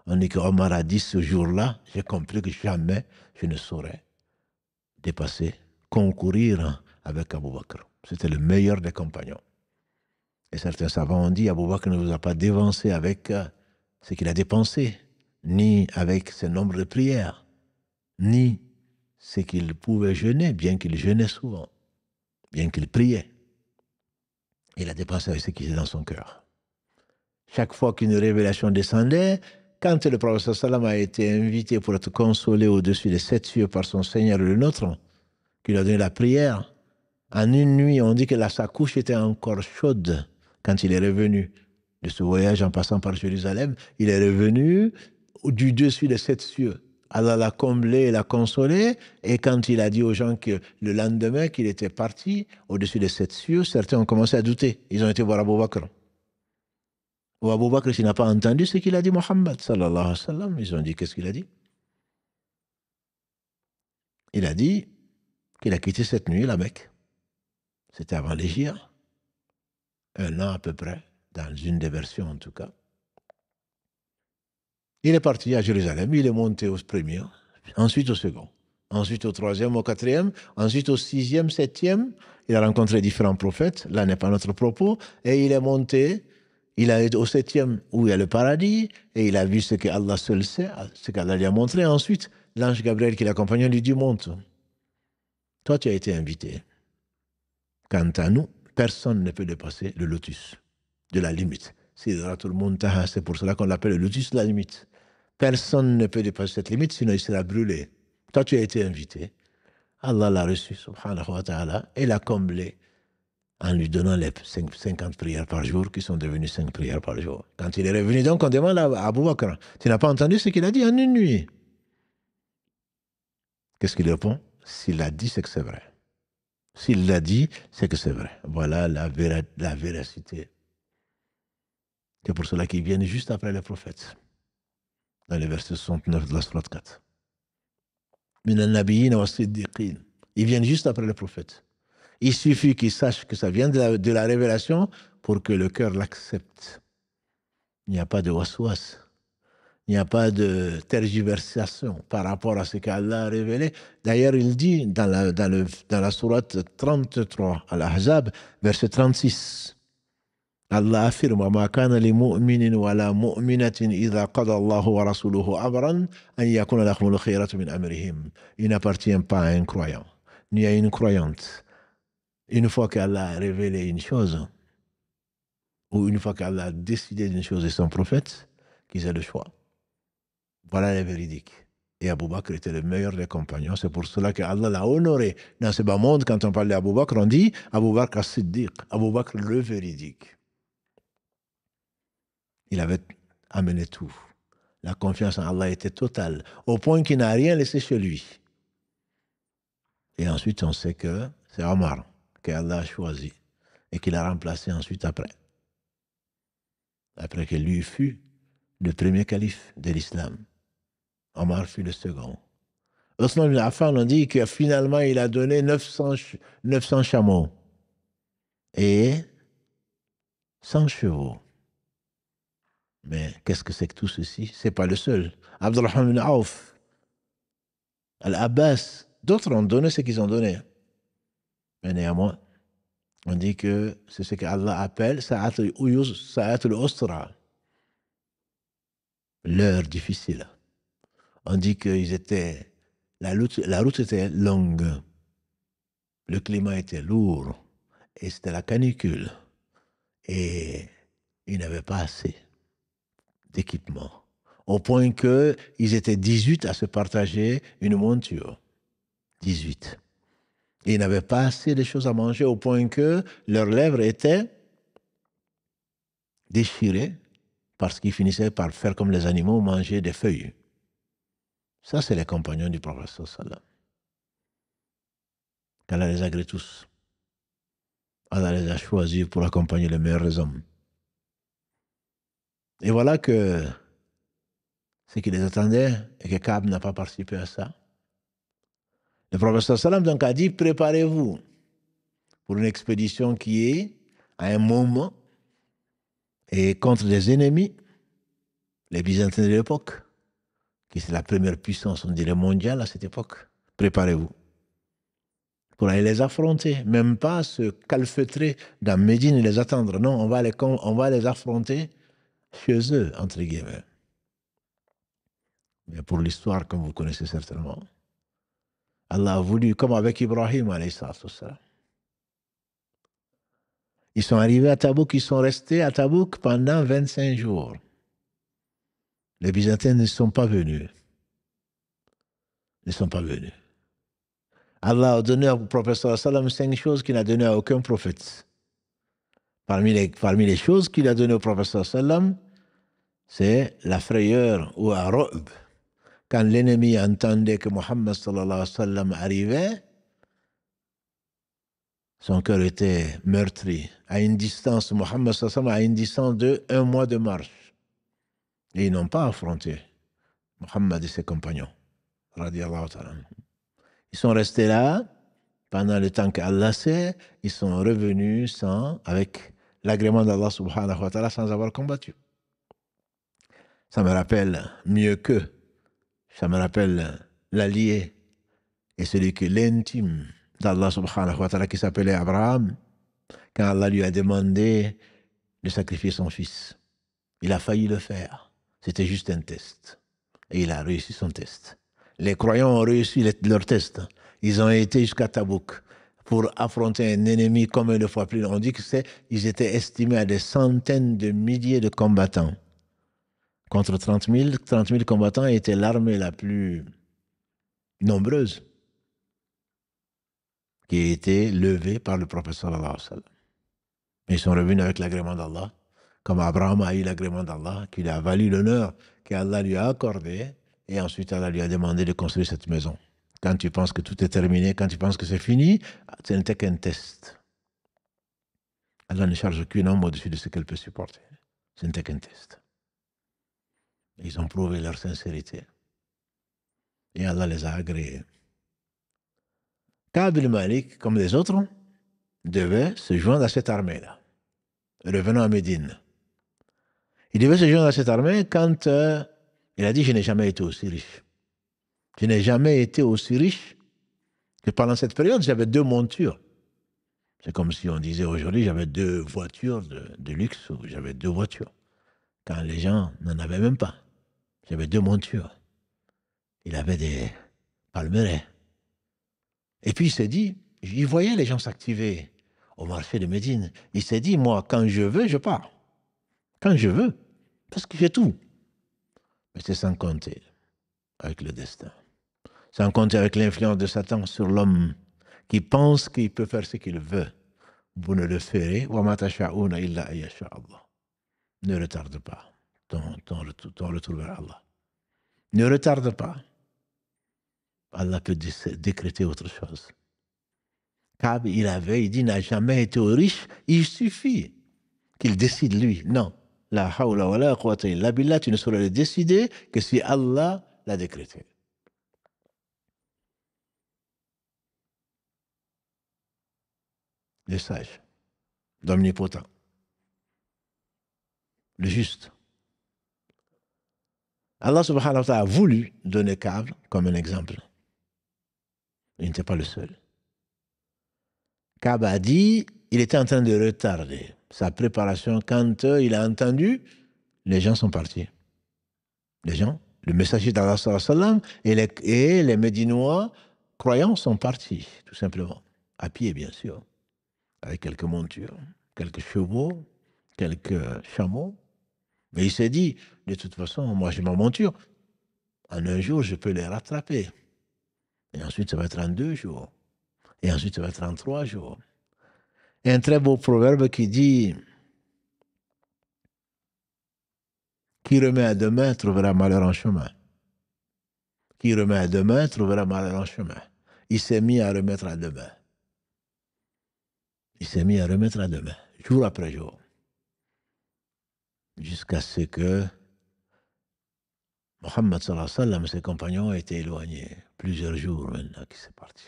On dit qu'Omar a dit ce jour-là, j'ai compris que jamais je ne saurais dépasser, concourir avec Abu Bakr. C'était le meilleur des compagnons. Et certains savants ont dit, Abu Bakr ne vous a pas dévancé avec ce qu'il a dépensé, ni avec ses nombres de prières, ni ce qu'il pouvait jeûner, bien qu'il jeûnait souvent, bien qu'il priait. Il a dépensé avec ce qui était dans son cœur. Chaque fois qu'une révélation descendait, quand le prophète sallam a été invité pour être consolé au-dessus des 7 cieux par son Seigneur le nôtre, qui lui a donné la prière, en une nuit, on dit que sa couche était encore chaude quand il est revenu de ce voyage en passant par Jérusalem. Il est revenu du dessus des 7 cieux. Allah l'a comblé, l'a consolé, et quand il a dit aux gens que le lendemain qu'il était parti au-dessus des 7 cieux, certains ont commencé à douter. Ils ont été voir Abu Bakr. Ou Abu Bakr, s'il n'a pas entendu ce qu'il a dit Mohammed, sallallahu alayhi wa sallam, ils ont dit, qu'est-ce qu'il a dit? Il a dit qu'il a quitté cette nuit la Mecque. C'était avant l'Hégire, 1 an à peu près, dans une des versions en tout cas. Il est parti à Jérusalem, il est monté au premier, ensuite au second, ensuite au troisième, au quatrième, ensuite au sixième, septième. Il a rencontré différents prophètes, là n'est pas notre propos, et il est monté, il a été au septième où il y a le paradis, et il a vu ce que Allah seul sait, ce qu'Allah lui a montré. Ensuite, l'ange Gabriel qui l'accompagnait lui dit, monte. Toi, tu as été invité. Quant à nous, personne ne peut dépasser le lotus de la limite. Sidratul Muntaha, c'est pour cela qu'on l'appelle le lotus de la limite. Personne ne peut dépasser cette limite, sinon il sera brûlé. Toi, tu as été invité. Allah l'a reçu, subhanahu wa ta'ala, et l'a comblé en lui donnant les 50 prières par jour, qui sont devenues 5 prières par jour. Quand il est revenu, donc, on demande à Abu Bakr, tu n'as pas entendu ce qu'il a dit en une nuit? Qu'est-ce qu'il répond? S'il l'a dit, c'est que c'est vrai. S'il l'a dit, c'est que c'est vrai. Voilà la véracité. C'est pour cela qu'ils viennent juste après les prophètes. Dans le verset 69 de la sourate 4. Minan nabiyyin wa siddiqin. Ils viennent juste après les prophètes. Il suffit qu'ils sachent que ça vient de la révélation pour que le cœur l'accepte. Il n'y a pas de waswas. Il n'y a pas de tergiversation par rapport à ce qu'Allah a révélé. D'ailleurs, il dit dans la sourate 33, Al-Ahzab, verset 36, Allah affirme Ma kana li mu'minin wa la mu'minatin idha qada Allahu wa rasuluhu amran an yakuna lahumul khiyaratu min amrihim. Il n'appartient pas à un croyant, ni à une croyante. Une fois qu'Allah a révélé une chose, ou une fois qu'Allah a décidé d'une chose et son prophète, qu'ils aient le choix. Voilà les véridiques. Et Abu Bakr était le meilleur des compagnons. C'est pour cela qu'Allah l'a honoré. Dans ce bas monde, quand on parle d'Abu Bakr, on dit Abu Bakr as-Siddiq, Abu Bakr le véridique. Il avait amené tout. La confiance en Allah était totale, au point qu'il n'a rien laissé chez lui. Et ensuite, on sait que c'est Omar qu'Allah a choisi et qu'il a remplacé ensuite après. Après que lui fut le premier calife de l'islam. Omar fut le second. Othman ibn Affan, on dit que finalement, il a donné 900 chameaux et 100 chevaux. Mais qu'est-ce que c'est que tout ceci? Ce n'est pas le seul. Abdurrahman ibn Auf, Al-Abbas D'autres ont donné ce qu'ils ont donné. Mais néanmoins, on dit que c'est ce qu'Allah appelle Sa'atul Usra, l'heure difficile. On dit que la route était longue, le climat était lourd, et c'était la canicule. Et ils n'avaient pas assez d'équipement. Au point qu'ils étaient 18 à se partager une monture. 18. Et ils n'avaient pas assez de choses à manger au point que leurs lèvres étaient déchirées parce qu'ils finissaient par faire comme les animaux, manger des feuilles. Ça, c'est les compagnons du prophète sallam. Allah les agrée tous. Allah les a choisis pour accompagner les meilleurs hommes. Et voilà que ce qui les attendait et que Ka'b n'a pas participé à ça. Le prophète sallam donc a dit, préparez-vous pour une expédition qui est à un moment et contre des ennemis, les Byzantins de l'époque, qui c'est la première puissance, on dirait, mondiale à cette époque. Préparez-vous pour aller les affronter, même pas se calfeutrer dans Médine et les attendre. Non, on va les affronter chez eux, entre guillemets. Mais pour l'histoire, comme vous connaissez certainement, Allah a voulu, comme avec Ibrahim, alayhi salatu wassalam. Ils sont arrivés à Tabouk, ils sont restés à Tabouk pendant 25 jours. Les Byzantins ne sont pas venus. Ne sont pas venus. Allah a donné au prophète sallam 5 choses qu'il n'a donné à aucun prophète. Parmi les choses qu'il a données au prophète sallam, c'est la frayeur ou la robe. Quand l'ennemi entendait que Muhammad sallallahu alayhi wa sallam arrivait, son cœur était meurtri. À une distance, Muhammad sallallahu alayhi wa sallam, à une distance de 1 mois de marche. Et ils n'ont pas affronté Muhammad et ses compagnons. Radiallahu ta'ala. Ils sont restés là pendant le temps qu'Allah sait. Ils sont revenus avec l'agrément d'Allah subhanahu wa ta'ala sans avoir combattu. Ça me rappelle mieux que. Ça me rappelle l'allié et celui qui est l'intime d'Allah subhanahu wa ta'ala qui s'appelait Abraham. Quand Allah lui a demandé de sacrifier son fils, il a failli le faire. C'était juste un test. Et il a réussi son test. Les croyants ont réussi leur test. Ils ont été jusqu'à Tabouk pour affronter un ennemi combien de fois plus. On dit qu'ils étaient estimés à des centaines de milliers de combattants. Contre 30 000 combattants était l'armée la plus nombreuse qui a été levée par le prophète sallallahu alayhi wa sallam. Ils sont revenus avec l'agrément d'Allah, comme Abraham a eu l'agrément d'Allah, qui lui a valu l'honneur qu'Allah lui a accordé, et ensuite Allah lui a demandé de construire cette maison. Quand tu penses que tout est terminé, quand tu penses que c'est fini, ce n'était qu'un test. Allah ne charge aucun homme au-dessus de ce qu'elle peut supporter. Ce n'était qu'un test. Ils ont prouvé leur sincérité. Et Allah les a agréés. Ka'b al-Malik, comme les autres, devait se joindre à cette armée-là, revenant à Médine. Il devait se joindre à cette armée quand il a dit « Je n'ai jamais été aussi riche. Je n'ai jamais été aussi riche que pendant cette période, j'avais 2 montures. » C'est comme si on disait aujourd'hui, j'avais 2 voitures de luxe ou j'avais 2 voitures. Quand les gens n'en avaient même pas. J'avais 2 montures. Il avait des palmeraies. Et puis il s'est dit, il voyait les gens s'activer au marché de Médine. Il s'est dit, moi, quand je veux, je pars. Quand je veux. Parce que j'ai tout. Mais c'est sans compter avec le destin. Sans compter avec l'influence de Satan sur l'homme qui pense qu'il peut faire ce qu'il veut. Vous ne le ferez. Ne retarde pas ton retour vers Allah. Ne retarde pas. Allah peut décréter autre chose. Ka'b, il dit, n'a jamais été riche. Il suffit qu'il décide lui. Non. La hawla wa la quwwata illa billah, tu ne saurais le décider que si Allah l'a décrété. Le sage, l'omnipotent, le juste. Allah subhanahu wa ta'ala a voulu donner Ka'b comme un exemple. Il n'était pas le seul. Ka'b a dit, il était en train de retarder sa préparation quand il a entendu, les gens sont partis. Les gens, le messager d'Allah sallam et les Médinois croyants sont partis, tout simplement. À pied, bien sûr, avec quelques montures, quelques chevaux, quelques chameaux. Mais il s'est dit, de toute façon, moi j'ai ma monture. En un jour, je peux les rattraper. Et ensuite, ça va être en 2 jours. Et ensuite, ça va être en 3 jours. Et un très beau proverbe qui dit, qui remet à demain trouvera malheur en chemin. Qui remet à demain trouvera malheur en chemin. Il s'est mis à remettre à demain. Il s'est mis à remettre à demain, jour après jour. Jusqu'à ce que Mohammed sallallahu alayhi wa sallam et ses compagnons étaient éloignés. Plusieurs jours maintenant qu'il s'est parti.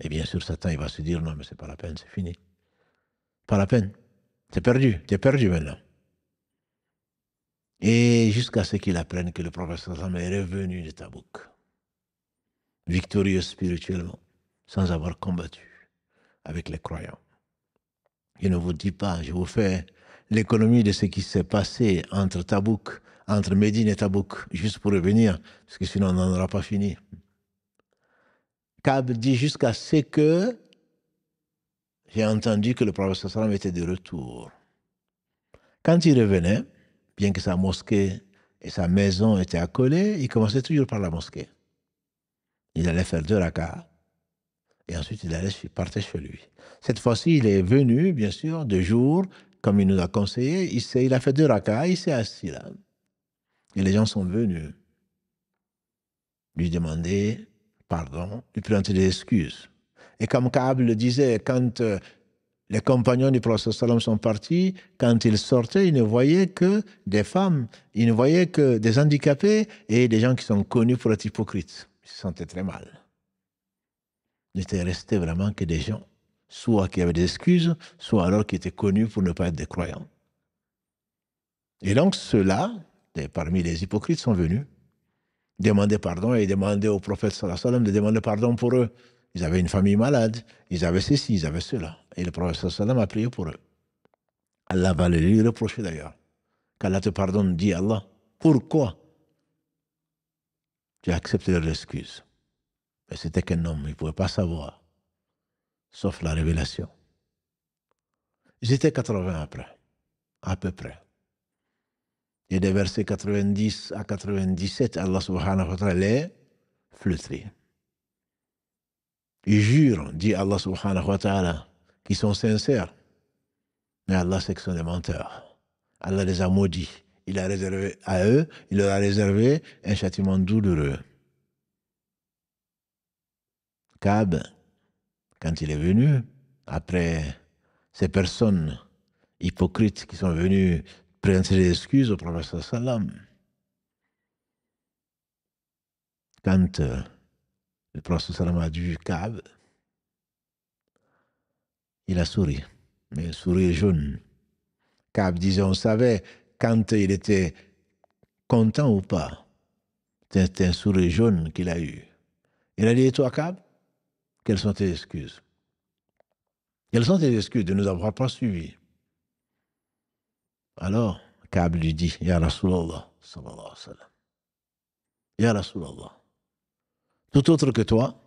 Et bien sûr, Satan, il va se dire, non, mais c'est pas la peine, c'est fini. Pas la peine. T'es perdu maintenant. Et jusqu'à ce qu'il apprenne que le prophète sallallahu alayhi wa sallam est revenu de Tabouk, victorieux spirituellement, sans avoir combattu avec les croyants. Je ne vous dis pas, je vous fais l'économie de ce qui s'est passé entre Tabouk, entre Médine et Tabouk, juste pour revenir, parce que sinon on n'en aura pas fini. Ka'b dit jusqu'à ce que j'ai entendu que le prophète sallallahu alayhi wa sallam était de retour. Quand il revenait, bien que sa mosquée et sa maison étaient accolées, il commençait toujours par la mosquée. Il allait faire 2 rakas et ensuite il partait chez lui. Cette fois-ci, il est venu, bien sûr, de jour, comme il nous a conseillé. Il a fait 2 rakas, il s'est assis là. Et les gens sont venus lui demander pardon, lui présenter des excuses. Et comme Ka'b le disait, quand les compagnons du prophète sallam sont partis, quand ils sortaient, ils ne voyaient que des femmes, ils ne voyaient que des handicapés et des gens qui sont connus pour être hypocrites. Ils se sentaient très mal. Il n'était resté vraiment que des gens, soit qui avaient des excuses, soit alors qui étaient connus pour ne pas être des croyants. Et donc ceux-là, parmi les hypocrites, sont venus demander pardon et demander au prophète sallallahu alayhi wa sallam de demander pardon pour eux. Ils avaient une famille malade, ils avaient ceci, ils avaient cela. Et le prophète sallallahu alayhi wa sallam a prié pour eux. Allah va le lui reprocher d'ailleurs. Qu'Allah te pardonne, dit Allah. Pourquoi tu as accepté leurs excuses? Mais c'était qu'un homme, il ne pouvait pas savoir, sauf la révélation. Ils étaient 80 après, à peu près. Et des versets 90 à 97, Allah subhanahu wa ta'ala les flétrit. Ils jurent, dit Allah subhanahu wa ta'ala, qu'ils sont sincères. Mais Allah sait que ce sont des menteurs. Allah les a maudits. Il a réservé à eux, il leur a réservé un châtiment douloureux. Ka'b, quand il est venu, après ces personnes hypocrites qui sont venues présenter des excuses au prophète sallam, quand le prophète sallam a vu Ka'b, il a souri, mais un sourire jaune. Ka'b disait, on savait quand il était content ou pas. C'était un sourire jaune qu'il a eu. Il a dit, et toi Ka'b, quelles sont tes excuses? Quelles sont tes excuses de nous avoir pas suivis? Alors, Ka'b lui dit, Ya Rasulallah, sallallahu alayhi wa sallam, Ya Rasulallah, tout autre que toi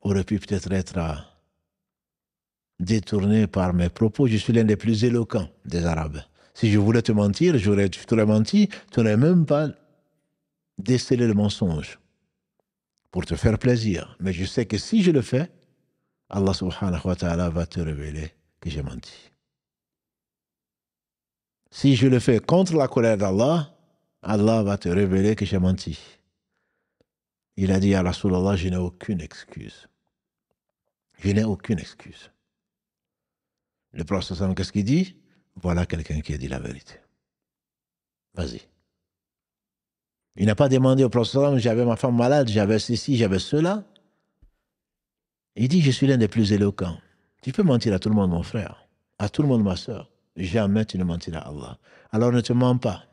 aurait pu peut-être être détourné par mes propos. Je suis l'un des plus éloquents des Arabes. Si je voulais te mentir, je t'aurais menti, tu n'aurais même pas décelé le mensonge pour te faire plaisir. Mais je sais que si je le fais, Allah subhanahu wa ta'ala va te révéler que j'ai menti. Si je le fais contre la colère d'Allah, Allah va te révéler que j'ai menti. Il a dit à Rasulallah, je n'ai aucune excuse. Je n'ai aucune excuse. Le prophète, qu'est-ce qu'il dit? Voilà quelqu'un qui a dit la vérité. Vas-y. Il n'a pas demandé au prophète, j'avais ma femme malade, j'avais ceci, j'avais cela. Il dit, je suis l'un des plus éloquents. Tu peux mentir à tout le monde, mon frère, à tout le monde, ma soeur. Jamais tu ne mentiras à Allah. Alors ne te mens pas.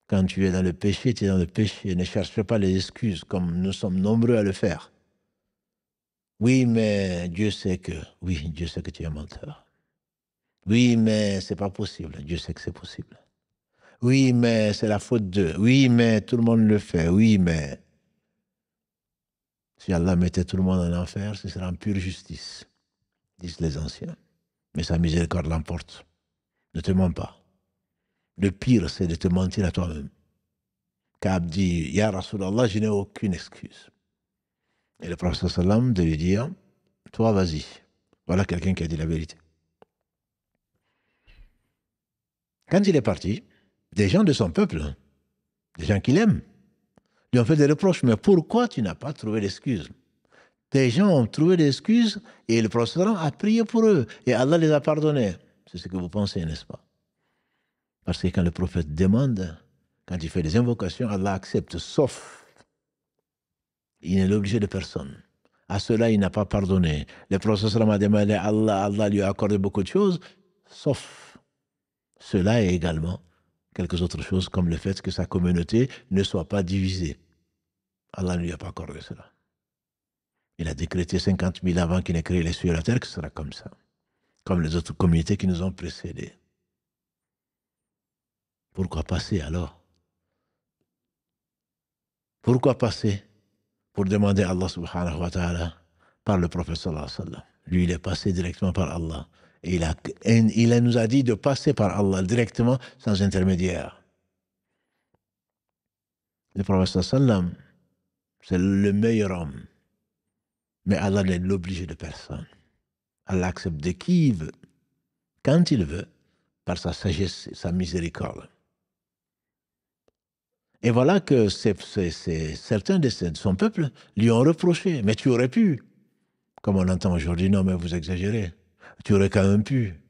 Quand tu es dans le péché, tu es dans le péché. Ne cherche pas les excuses comme nous sommes nombreux à le faire. Oui, mais Dieu sait que... Oui, Dieu sait que tu es menteur. Oui, mais c'est pas possible. Dieu sait que c'est possible. Oui, mais c'est la faute d'eux. Oui, mais tout le monde le fait. Oui, mais... Si Allah mettait tout le monde en enfer, ce serait en pure justice, disent les anciens. Mais sa miséricorde l'emporte. Ne te mens pas. Le pire, c'est de te mentir à toi-même. Ka'b dit, Ya Rasulallah, je n'ai aucune excuse. Et le prophète sallam de lui dire, toi, vas-y. Voilà quelqu'un qui a dit la vérité. Quand il est parti, des gens de son peuple, des gens qu'il aime, lui ont fait des reproches. Mais pourquoi tu n'as pas trouvé d'excuses? Des gens ont trouvé des excuses et le prophète sallam a prié pour eux. Et Allah les a pardonnés. C'est ce que vous pensez, n'est-ce pas? Parce que quand le prophète demande, quand il fait des invocations, Allah accepte, sauf il n'est l'obligé de personne. À cela, il n'a pas pardonné. Le prophète sallam a demandé à Allah, Allah lui a accordé beaucoup de choses, sauf cela et également quelques autres choses, comme le fait que sa communauté ne soit pas divisée. Allah ne lui a pas accordé cela. Il a décrété 50 000 avant qu'il n'ait créé les cieux et la terre que ce sera comme ça. Comme les autres communautés qui nous ont précédés. Pourquoi passer alors? Pourquoi passer pour demander à Allah subhanahu wa ta'ala par le prophète sallallahu alayhi wa sallam? Lui, il est passé directement par Allah. Et il nous a dit de passer par Allah directement sans intermédiaire. Le prophète sallallahu alayhi wa sallam, c'est le meilleur homme. Mais Allah n'est l'obligé de personne. Allah accepte de qui il veut, quand il veut, par sa sagesse et sa miséricorde. Et voilà que certains de son peuple lui ont reproché. Mais tu aurais pu. Comme on entend aujourd'hui, non mais vous exagérez. Tu aurais quand même pu.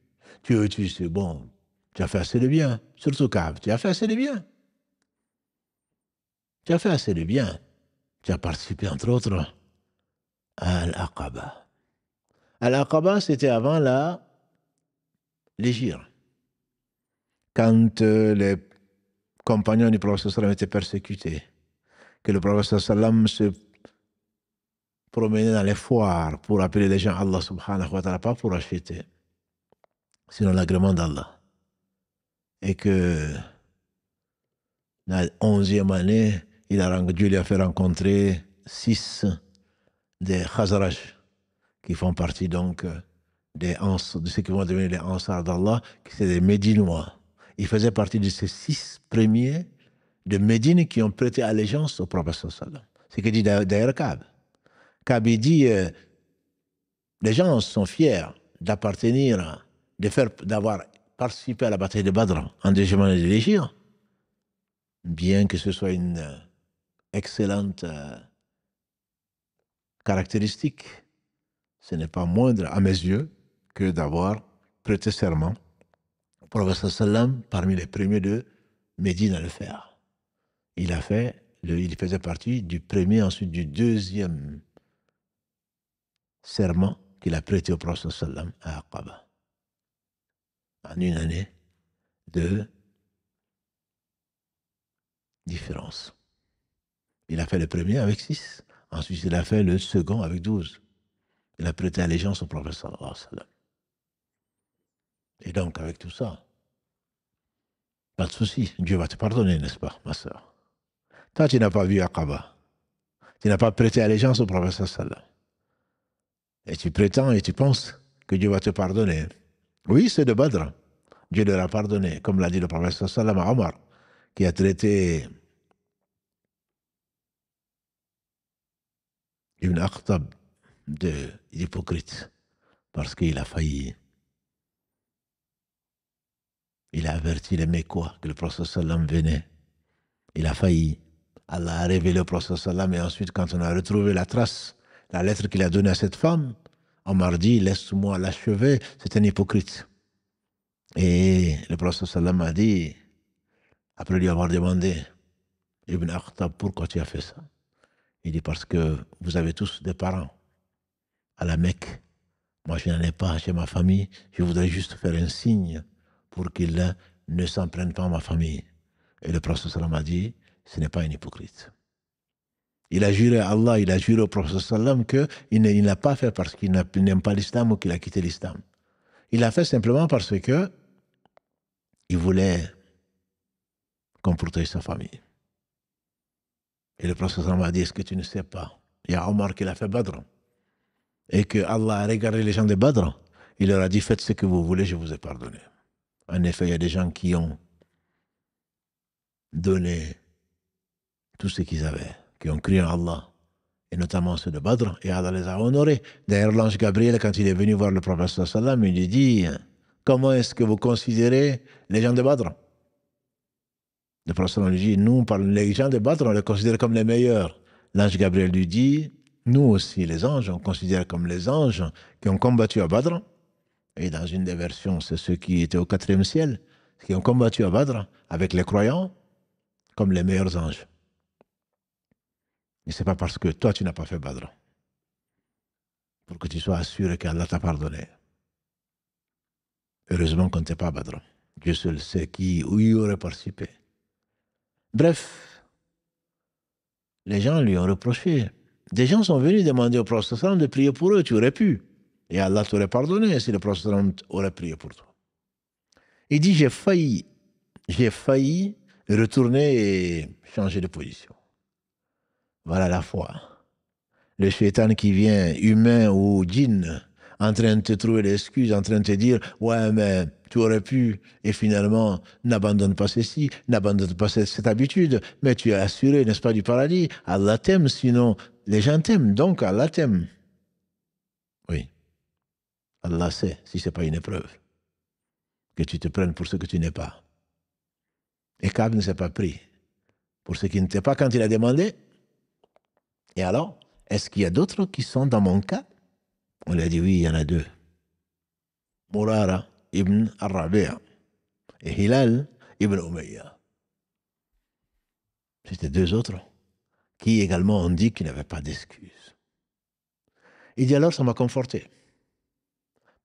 C'est bon, tu as fait assez de bien. Surtout Ka'b, tu as fait assez de bien. Tu as fait assez de bien. Tu as participé entre autres à Al-Aqaba. Al-Aqaba, c'était avant l'Hégire. Quand les compagnons du prophète sallam étaient persécutés, que le prophète sallam se promenait dans les foires pour appeler les gens à Allah subhanahu wa ta'ala, pas pour acheter, sinon l'agrément d'Allah. Et que la 11e année, Dieu lui a fait rencontrer 6 des Khazraj, qui font partie donc de ceux qui vont devenir les Ansar d'Allah, qui sont des Médinois. Ils faisaient partie de ces 6 premiers de Médine qui ont prêté allégeance au prophète sallam. C'est ce que dit d'ailleurs Ka'b. Ka'b dit les gens sont fiers d'appartenir, d'avoir participé à la bataille de Badr en deuxième année de l'Hégire, bien que ce soit une excellente caractéristique. Ce n'est pas moindre à mes yeux que d'avoir prêté serment au prophète sallam parmi les premiers de Médine à le faire. Il faisait partie du premier, ensuite du deuxième serment qu'il a prêté au prophète sallam à Aqaba. En une année de différence. Il a fait le premier avec 6. Ensuite, il a fait le second avec 12. Il a prêté allégeance au prophète sallallahu alayhi wa sallam. Et donc, avec tout ça, pas de souci. Dieu va te pardonner, n'est-ce pas, ma soeur? Toi, tu n'as pas vu Aqaba. Tu n'as pas prêté allégeance au prophète sallallahu alayhi wa sallam. Et tu prétends et tu penses que Dieu va te pardonner. Oui, c'est de Badr. Dieu leur a pardonné, comme l'a dit le prophète sallallahu alayhi wa sallam à Omar, qui a traité Ibn Akhtab d'hypocrite parce qu'il a failli. Il a averti les Mécois que le prophète sallam venait. Il a failli. Allah a révélé au prophète sallam et ensuite quand on a retrouvé la trace, la lettre qu'il a donnée à cette femme, on m'a dit laisse-moi l'achever, c'est un hypocrite. Et le prophète sallam a dit, après lui avoir demandé, Ibn Akhtab, pourquoi tu as fait ça? Il dit parce que vous avez tous des parents à la Mecque. Moi, je n'en ai pas chez ma famille. Je voudrais juste faire un signe pour qu'ils ne s'en prennent pas à ma famille. Et le prophète sallam a dit, ce n'est pas un hypocrite. Il a juré à Allah, il a juré au prophète sallam qu'il n'a pas fait parce qu'il n'aime pas l'islam ou qu'il a quitté l'islam. Il a fait simplement parce que il voulait qu'on protège sa famille. Et le prophète sallam a dit, est-ce que tu ne sais pas? Il y a Omar qui l'a fait Badr. Et que Allah a regardé les gens de Badr. Il leur a dit, faites ce que vous voulez, je vous ai pardonné. En effet, il y a des gens qui ont donné tout ce qu'ils avaient, qui ont cru en Allah, et notamment ceux de Badr, et Allah les a honorés. D'ailleurs, l'ange Gabriel, quand il est venu voir le prophète sallam, il lui dit, comment est-ce que vous considérez les gens de Badr? Le prophète sallam lui dit, nous, les gens de Badr, on les considère comme les meilleurs. L'ange Gabriel lui dit, nous aussi, les anges, on considère comme les anges qui ont combattu à Badr. Et dans une des versions, c'est ceux qui étaient au 4e ciel, qui ont combattu à Badr avec les croyants comme les meilleurs anges. Et ce n'est pas parce que toi, tu n'as pas fait Badr pour que tu sois assuré qu'Allah t'a pardonné. Heureusement qu'on n'était pas à Badr. Dieu seul sait qui ou y aurait participé. Bref, les gens lui ont reproché. Des gens sont venus demander au prophète sallam de prier pour eux. Tu aurais pu. Et Allah t'aurait pardonné si le prophète sallam aurait prié pour toi. Il dit, j'ai failli retourner et changer de position. Voilà la foi. Le shaitan qui vient, humain ou djinn, en train de te trouver des excuses, en train de te dire, ouais, mais tu aurais pu, et finalement, n'abandonne pas ceci, n'abandonne pas cette habitude, mais tu es assuré, n'est-ce pas, du paradis. Allah t'aime, sinon, les gens t'aiment, donc Allah t'aime. Oui. Allah sait, si ce n'est pas une épreuve, que tu te prennes pour ce que tu n'es pas. Et Kab ne s'est pas pris pour ce qui n'était pas quand il a demandé. Et alors, est-ce qu'il y a d'autres qui sont dans mon cas? On lui a dit oui, il y en a deux. Murara ibn al-Rabi'a et Hilal ibn Umayya. C'était deux autres qui également ont dit qu'ils n'avaient pas d'excuses. Il dit alors, ça m'a conforté.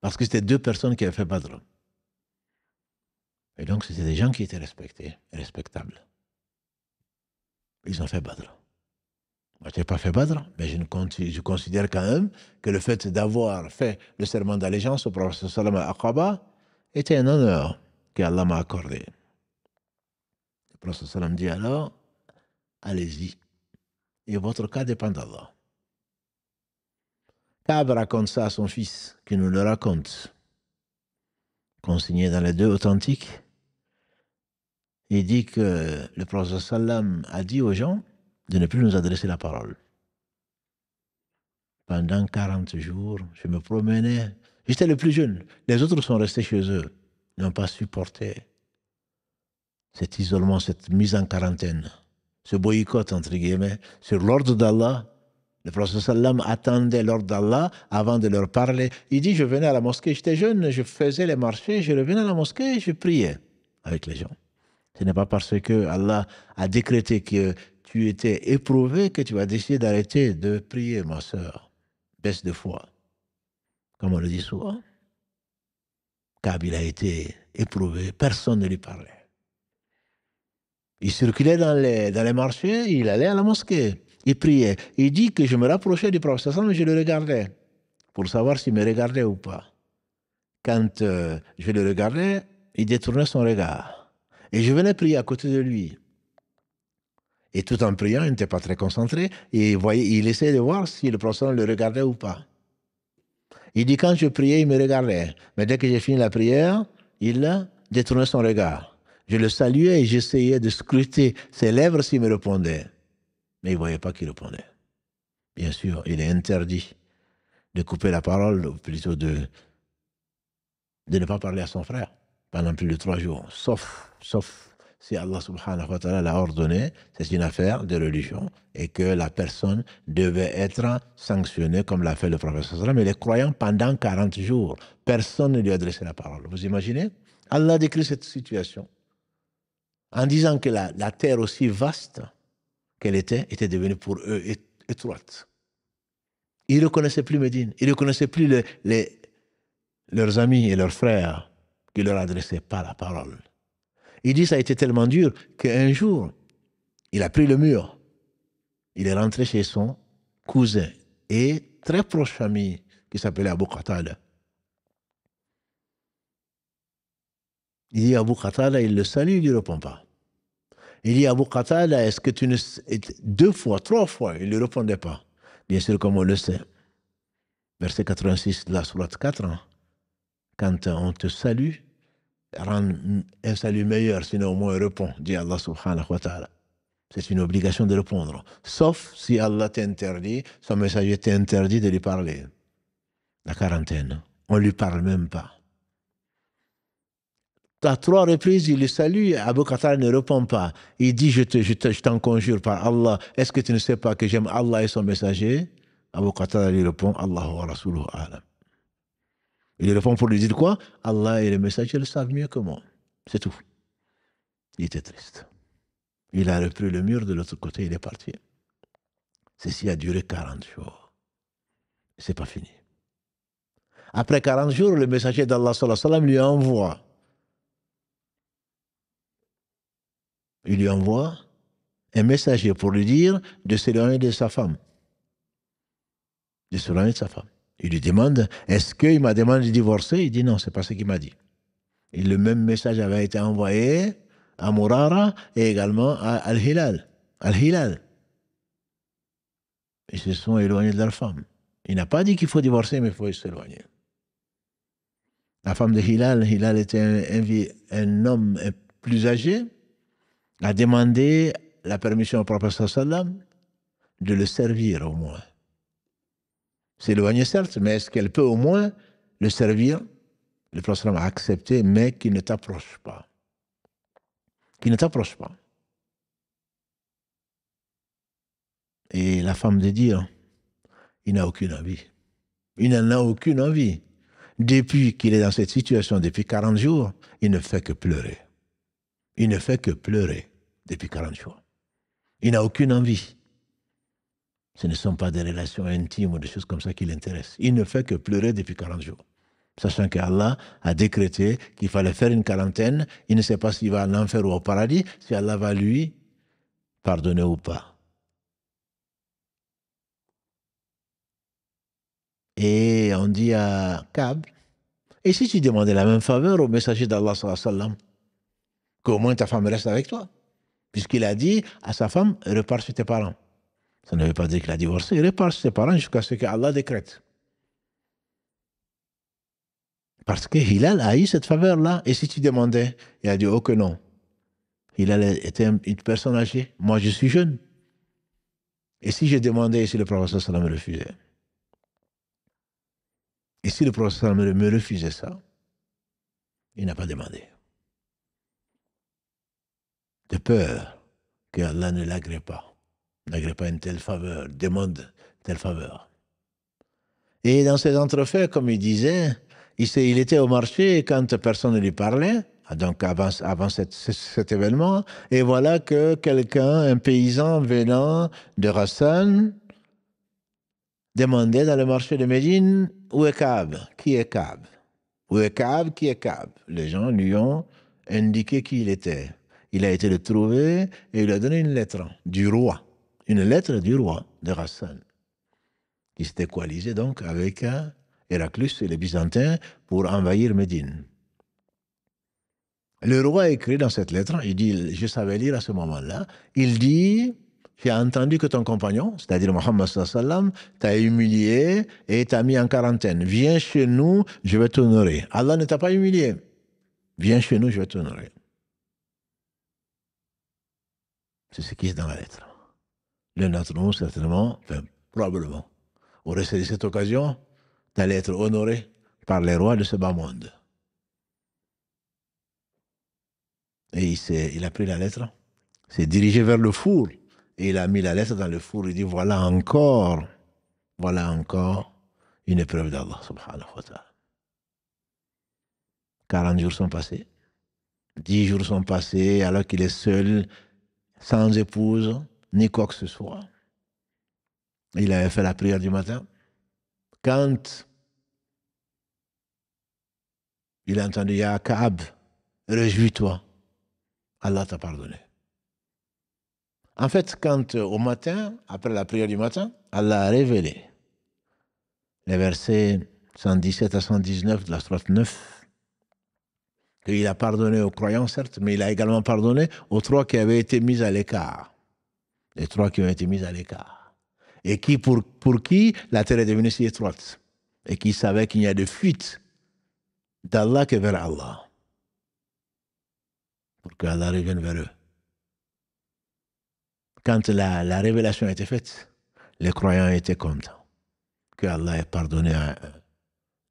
Parce que c'était deux personnes qui avaient fait Badr. Et donc, c'était des gens qui étaient respectés, respectables. Ils ont fait Badr. Moi, je n'ai pas fait Badr, mais je considère quand même que le fait d'avoir fait le serment d'allégeance au prophète sallam à Aqaba était un honneur qu'Allah m'a accordé. Le prophète sallam dit alors, allez-y, et votre cas dépend d'Allah. Ka'b raconte ça à son fils, qui nous le raconte, consigné dans les deux authentiques. Il dit que le prophète sallam a dit aux gens de ne plus nous adresser la parole. Pendant 40 jours, je me promenais. J'étais le plus jeune. Les autres sont restés chez eux. Ils n'ont pas supporté cet isolement, cette mise en quarantaine, ce boycott, entre guillemets, sur l'ordre d'Allah. Le prophète sallam attendait l'ordre d'Allah avant de leur parler. Il dit, je venais à la mosquée, j'étais jeune, je faisais les marchés, je revenais à la mosquée et je priais avec les gens. Ce n'est pas parce que Allah a décrété que tu étais éprouvé que tu vas décider d'arrêter de prier, ma sœur. Baisse de foi, comme on le dit souvent. Ka'b, il a été éprouvé, personne ne lui parlait. Il circulait dans les marchés, il allait à la mosquée, il priait. Il dit que je me rapprochais du prophète sallam et je le regardais, pour savoir s'il me regardait ou pas. Quand je le regardais, il détournait son regard. Et je venais prier à côté de lui. Et tout en priant, il n'était pas très concentré. Et il essayait de voir si le prophète le regardait ou pas. Il dit, quand je priais, il me regardait. Mais dès que j'ai fini la prière, il détournait son regard. Je le saluais et j'essayais de scruter ses lèvres s'il me répondait. Mais il ne voyait pas qu'il répondait. Bien sûr, il est interdit de couper la parole, ou plutôt de ne pas parler à son frère pendant plus de 3 jours. Sauf si Allah subhanahu wa ta'ala l'a ordonné, c'est une affaire de religion et que la personne devait être sanctionnée comme l'a fait le prophète sallallahu alayhi wa sallam. Mais les croyants, pendant 40 jours, personne ne lui adressait la parole. Vous imaginez? Allah décrit cette situation en disant que la terre aussi vaste qu'elle était devenue pour eux étroite. Ils ne reconnaissaient plus Médine, ils ne reconnaissaient plus leurs amis et leurs frères qui ne leur adressaient pas la parole. Il dit ça a été tellement dur qu'un jour, il a pris le mur. Il est rentré chez son cousin et très proche ami qui s'appelait Abu Qatada. Il dit Abu Qatada, il le salue, il ne lui répond pas. Il dit Abu Qatada, est-ce que tu ne... 2 fois, 3 fois, il ne lui répondait pas. Bien sûr, comme on le sait. Verset 86 de la sourate 4, hein, quand on te salue, rends un salut meilleur, sinon au moins réponds, dit Allah subhanahu wa ta'ala. C'est une obligation de répondre. Sauf si Allah t'interdit, son messager t'interdit de lui parler. La quarantaine. On ne lui parle même pas. À 3 reprises, il le salue, Abu Qatada ne répond pas. Il dit, je t'en conjure par Allah, est-ce que tu ne sais pas que j'aime Allah et son messager? Abu Qatada lui répond, Allahu wa rasuluhu a'lam. Il lui répond pour lui dire quoi? Allah et le messager le savent mieux que moi. C'est tout. Il était triste. Il a repris le mur de l'autre côté, il est parti. Ceci a duré 40 jours. C'est pas fini. Après 40 jours, le messager d'Allah sallallahu alayhi wa sallam lui envoie. Il lui envoie un messager pour lui dire de s'éloigner de sa femme. De s'éloigner de sa femme. Il lui demande, est-ce qu'il m'a demandé de divorcer? Il dit non, c'est pas ce qu'il m'a dit. Et le même message avait été envoyé à Murara et également à Al-Hilal. Al-Hilal. Ils se sont éloignés de leur femme. Il n'a pas dit qu'il faut divorcer, mais il faut s'éloigner. La femme de Hilal, Hilal était un homme plus âgé, a demandé la permission au prophète sallam de le servir au moins. S'éloigner certes, mais est-ce qu'elle peut au moins le servir? Le prophète a accepté, mais qu'il ne t'approche pas. Qu'il ne t'approche pas. Et la femme de dire, il n'a aucune envie. Il n'en a aucune envie. Depuis qu'il est dans cette situation, depuis 40 jours, il ne fait que pleurer. Il ne fait que pleurer depuis 40 jours. Il n'a aucune envie. Ce ne sont pas des relations intimes ou des choses comme ça qui l'intéressent. Il ne fait que pleurer depuis 40 jours. Sachant qu'Allah a décrété qu'il fallait faire une quarantaine, il ne sait pas s'il va en enfer ou au paradis, si Allah va lui pardonner ou pas. Et on dit à Ka'b, et si tu demandais la même faveur au messager d'Allah sallallahu alayhi wa sallam, qu'au moins ta femme reste avec toi, puisqu'il a dit à sa femme, repars chez tes parents. Ça ne veut pas dire qu'il a divorcé, il repart chez ses parents jusqu'à ce qu'Allah décrète. Parce que Hilal a eu cette faveur-là, et si tu demandais, il a dit, oh que non. Hilal était une personne âgée, moi je suis jeune. Et si je demandais, et si le prophète sallallahu me refusait? Et si le prophète sallallahu me refusait ça, il n'a pas demandé. De peur qu'Allah ne l'agrée pas, n'agrée pas une telle faveur, demande telle faveur. Et dans ces entrefaits, comme il disait, il était au marché quand personne ne lui parlait, donc avant cet événement, et voilà que quelqu'un, un paysan venant de Rassan, demandait dans le marché de Médine, où est Ka'b? Qui est Ka'b? Où est Ka'b? Qui est Ka'b? Les gens lui ont indiqué qui il était. Il a été le trouver et il lui a donné une lettre du roi. Une lettre du roi de Rassan, qui s'était coalisé donc avec Héraclius et les Byzantins pour envahir Médine. Le roi a écrit dans cette lettre, il dit, je savais lire à ce moment-là, il dit, j'ai entendu que ton compagnon, c'est-à-dire Mohammed sallallahu alayhi wa sallam, t'a humilié et t'a mis en quarantaine. Viens chez nous, je vais t'honorer. Allah ne t'a pas humilié. Viens chez nous, je vais t'honorer. C'est ce qui est dans la lettre. L'un d'entre nous, certainement, enfin, probablement, aurait saisi cette occasion d'aller être honoré par les rois de ce bas monde. Et il a pris la lettre, s'est dirigé vers le four, et il a mis la lettre dans le four. Il dit, voilà encore une épreuve d'Allah, subhanahu wa ta'ala. 40 jours sont passés, 10 jours sont passés, alors qu'il est seul, sans épouse, ni quoi que ce soit. Il avait fait la prière du matin. Quand il a entendu, Ya Ka'b, réjouis-toi. Allah t'a pardonné. En fait, quand au matin, après la prière du matin, Allah a révélé les versets 117 à 119 de la sourate 9, qu'il a pardonné aux croyants, certes, mais il a également pardonné aux trois qui avaient été mis à l'écart. Les trois qui ont été mis à l'écart. Et qui, pour qui la terre est devenue si étroite. Et qui savaient qu'il n'y a de fuite d'Allah que vers Allah. Pour que Allah revienne vers eux. Quand la révélation a été faite, les croyants étaient contents que Allah ait pardonné à un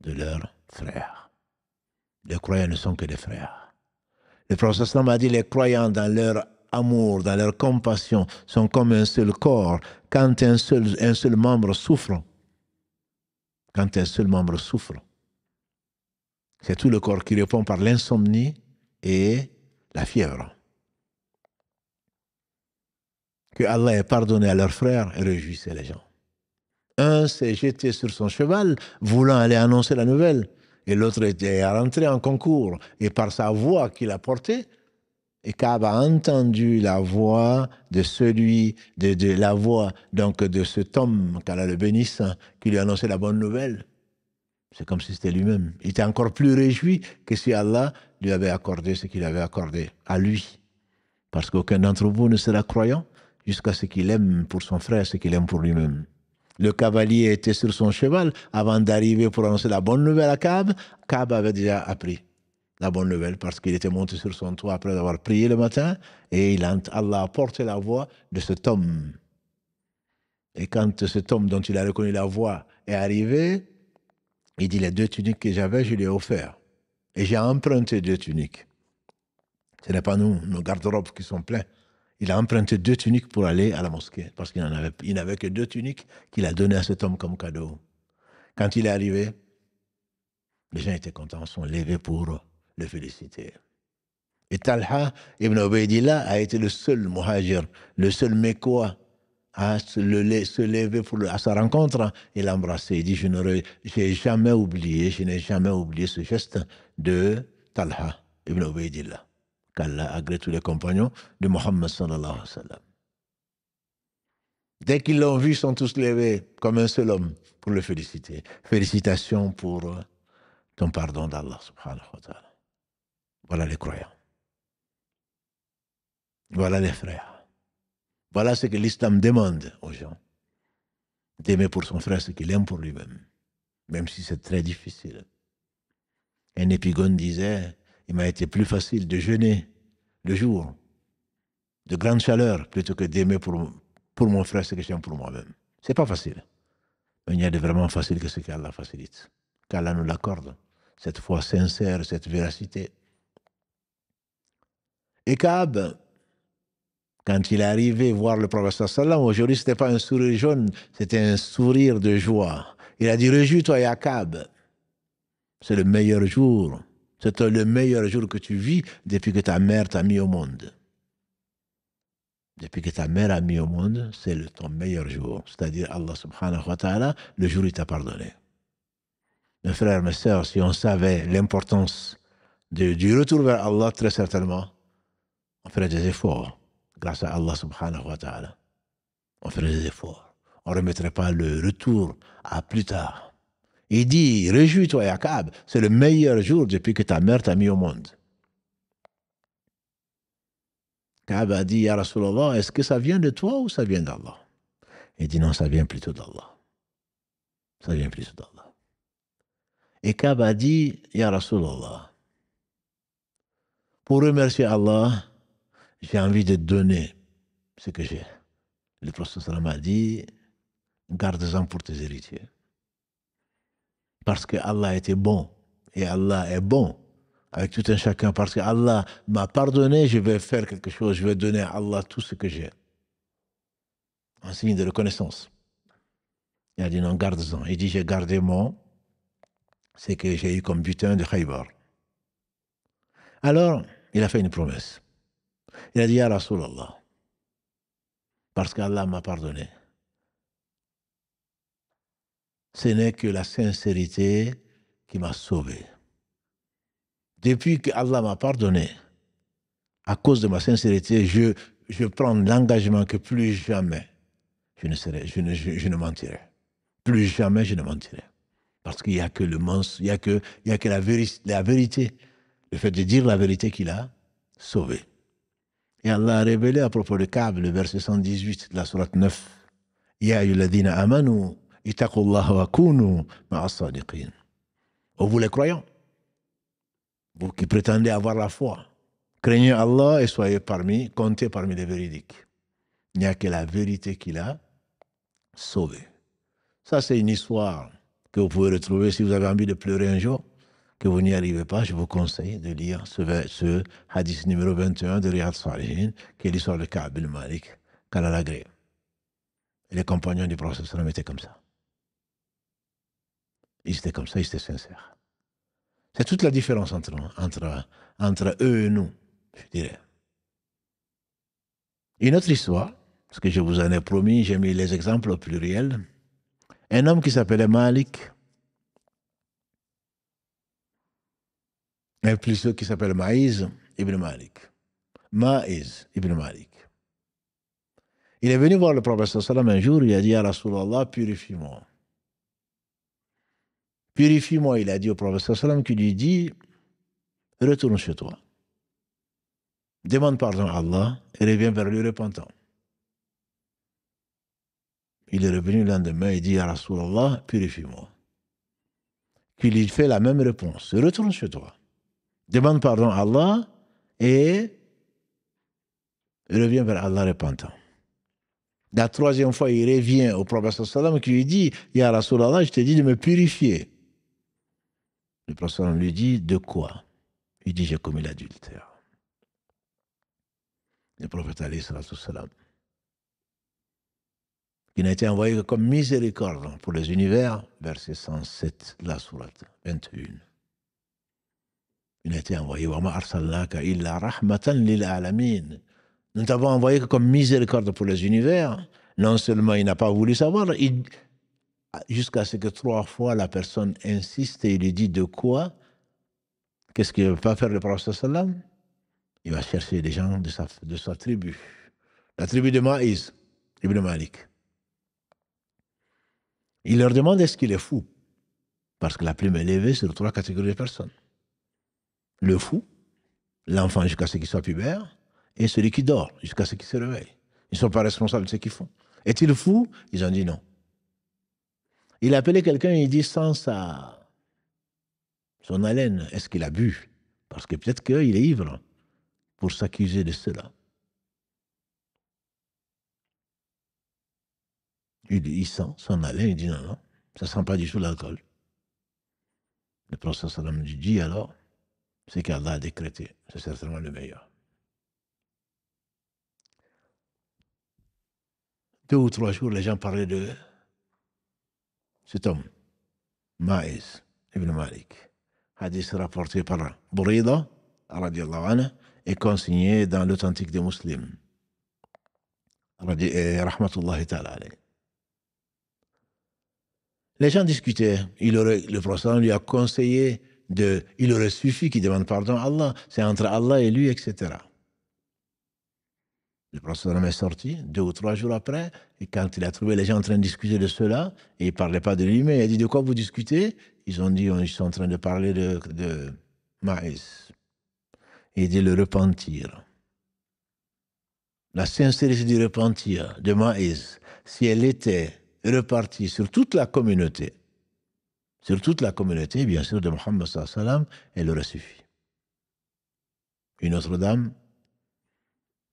de leurs frères. Les croyants ne sont que des frères. Le prophète sallam a dit, les croyants dans leur amour, dans leur compassion, sont comme un seul corps. Quand un seul membre souffre, c'est tout le corps qui répond par l'insomnie et la fièvre. Que Allah ait pardonné à leurs frères et réjouissait les gens. Un s'est jeté sur son cheval, voulant aller annoncer la nouvelle. Et l'autre était rentré en concours. Et par sa voix qu'il a portée, et Kaab a entendu la voix de la voix donc de cet homme, qu'Allah le bénisse, qui lui annonçait la bonne nouvelle. C'est comme si c'était lui-même. Il était encore plus réjoui que si Allah lui avait accordé ce qu'il avait accordé à lui. Parce qu'aucun d'entre vous ne sera croyant jusqu'à ce qu'il aime pour son frère ce qu'il aime pour lui-même. Le cavalier était sur son cheval avant d'arriver pour annoncer la bonne nouvelle à Kaab. Kaab avait déjà appris la bonne nouvelle parce qu'il était monté sur son toit après avoir prié le matin et Allah a porté la voix de cet homme. Et quand cet homme dont il a reconnu la voix est arrivé, il dit, les 2 tuniques que j'avais, je lui ai offert. Et j'ai emprunté 2 tuniques. Ce n'est pas nous, nos garde-robes qui sont pleins. Il a emprunté 2 tuniques pour aller à la mosquée, parce qu'il n'avait que 2 tuniques qu'il a données à cet homme comme cadeau. Quand il est arrivé, les gens étaient contents, sont levés pour le féliciter. Et Talha ibn Ubaydillah a été le seul muhajir, le seul Mécois à se lever à sa rencontre et l'embrasser. Il dit, je n'ai jamais oublié ce geste de Talha ibn Ubaydillah, qu'Allah agrée tous les compagnons de Mohammed sallallahu alayhi wa sallam. Dès qu'ils l'ont vu, ils sont tous levés comme un seul homme pour le féliciter. Félicitations pour ton pardon d'Allah subhanahu wa ta'ala. Voilà les croyants. Voilà les frères. Voilà ce que l'islam demande aux gens. D'aimer pour son frère ce qu'il aime pour lui-même. Même si c'est très difficile. Un épigone disait, il m'a été plus facile de jeûner le jour, de grande chaleur, plutôt que d'aimer pour mon frère ce que j'aime pour moi-même. C'est pas facile. Mais il y a de vraiment facile que ce qu'Allah facilite. Qu'Allah nous l'accorde. Cette foi sincère, cette véracité. Et Kaab, quand il est arrivé voir le prophète sallam, aujourd'hui ce n'était pas un sourire jaune, c'était un sourire de joie. Il a dit, réjouis-toi, ya Kaab. C'est le meilleur jour. C'est le meilleur jour que tu vis depuis que ta mère t'a mis au monde. Depuis que ta mère a mis au monde, c'est ton meilleur jour. C'est-à-dire Allah subhanahu wa ta'ala, le jour où il t'a pardonné. Mes frères, mes sœurs, si on savait l'importance du retour vers Allah, très certainement, on ferait des efforts grâce à Allah subhanahu wa ta'ala. On ferait des efforts. On ne remettrait pas le retour à plus tard. Il dit, réjouis-toi, ya Kaab, c'est le meilleur jour depuis que ta mère t'a mis au monde. Kaab a dit, ya Rasulallah, est-ce que ça vient de toi ou ça vient d'Allah? Il dit, non, ça vient plutôt d'Allah. Ça vient plutôt d'Allah. Et Kaab a dit, ya Rasulallah, pour remercier Allah, j'ai envie de donner ce que j'ai. Le prophète sallam a dit, garde-en pour tes héritiers. Parce que Allah était bon. Et Allah est bon avec tout un chacun. Parce que Allah m'a pardonné, je vais faire quelque chose. Je vais donner à Allah tout ce que j'ai. En signe de reconnaissance. Il a dit non, garde-en. Il dit, j'ai gardé ce que j'ai eu comme butin de Khaybar. Alors, il a fait une promesse. Il a dit, ya Rasulallah, parce qu'Allah m'a pardonné. Ce n'est que la sincérité qui m'a sauvé. Depuis que Allah m'a pardonné, à cause de ma sincérité, je prends l'engagement que plus jamais je ne mentirai. Plus jamais je ne mentirai. Parce qu'il n'y a que le mensonge, il y a que la vérité, le fait de dire la vérité qui l'a sauvé. Et Allah a révélé à propos de Ka'b, le verset 118 de la sourate 9. Ya ayyuhalladhina amanu, ittaqullaha wa kunu ma'as sadiqin. Oh, vous les croyants, vous qui prétendez avoir la foi, craignez Allah et comptez parmi les véridiques. Il n'y a que la vérité qui l'a sauvé. Ça, c'est une histoire que vous pouvez retrouver si vous avez envie de pleurer un jour, que vous n'y arrivez pas. Je vous conseille de lire ce hadith numéro 21 de Riyad Salihin, qui est l'histoire de Ka'b bin Malik, qu'Allah l'agréé. Et les compagnons du prophète sallam étaient comme ça. Ils étaient comme ça, ils étaient sincères. C'est toute la différence entre eux et nous, je dirais. Une autre histoire, parce que je vous en ai promis, j'ai mis les exemples au pluriel. Un homme qui s'appelait Malik, un plutôt qui s'appelle Maïz ibn Malik. Maïz ibn Malik. Il est venu voir le prophète sallam un jour, il a dit à Rasulallah, purifie-moi. Purifie-moi, il a dit au prophète sallam, qui lui dit, retourne chez toi. Demande pardon à Allah et reviens vers lui repentant. Il est revenu le lendemain et dit à Rasulallah, purifie-moi. Puis il fait la même réponse. Retourne chez toi. Demande pardon à Allah et revient vers Allah repentant. La troisième fois, il revient au prophète sallam qui lui dit, Ya Rasulallah, je t'ai dit de me purifier. Le prophète sallam lui dit, de quoi? Il dit, j'ai commis l'adultère. Le prophète alayhi sallam, qui n'a été envoyé que comme miséricorde pour les univers, verset 107 de la sourate 21. Il a été envoyé, wa ma arsalnaka illa rahmatan lil alamin. Nous t'avons envoyé que comme miséricorde pour les univers. Non seulement il n'a pas voulu savoir, jusqu'à ce que 3 fois la personne insiste et il lui dit de quoi? Qu'est-ce qu'il ne veut pas faire le prophète sallam? Il va chercher des gens de sa tribu. La tribu de Maïs, Ibn Malik. Il leur demande est-ce qu'il est fou? Parce que la plume est levée sur 3 catégories de personnes. Le fou, l'enfant jusqu'à ce qu'il soit pubère, et celui qui dort jusqu'à ce qu'il se réveille. Ils ne sont pas responsables de ce qu'ils font. Est-il fou? Ils ont dit non. Il a appelé quelqu'un et il dit sans son haleine, est-ce qu'il a bu? Parce que peut-être qu'il est ivre pour s'accuser de cela. Il sent son haleine, il dit non, non, ça ne sent pas du tout l'alcool. Le prophète sallam lui dit alors, c'est qu'Allah a décrété, c'est certainement le meilleur. 2 ou 3 jours, les gens parlaient de cet homme, Maïs ibn Malik. Hadith rapporté par Bourida, radiallahu anhu, et consigné dans l'authentique des musulmans. Rahmatullahi ta'ala alayhi. Les gens discutaient. Le prophète lui a conseillé il aurait suffi qu'il demande pardon à Allah. C'est entre Allah et lui, etc. Le prophète est sorti 2 ou 3 jours après, et quand il a trouvé les gens en train de discuter de cela, et il ne parlait pas de lui, mais il a dit de quoi vous discutez? Ils ont dit ils sont en train de parler de Maïs. Il dit le repentir. La sincérité du repentir de Maïs, si elle était repartie sur toute la communauté, bien sûr, de Mohammed sallallahu alayhi wa sallam, elle aurait suffi. Une autre dame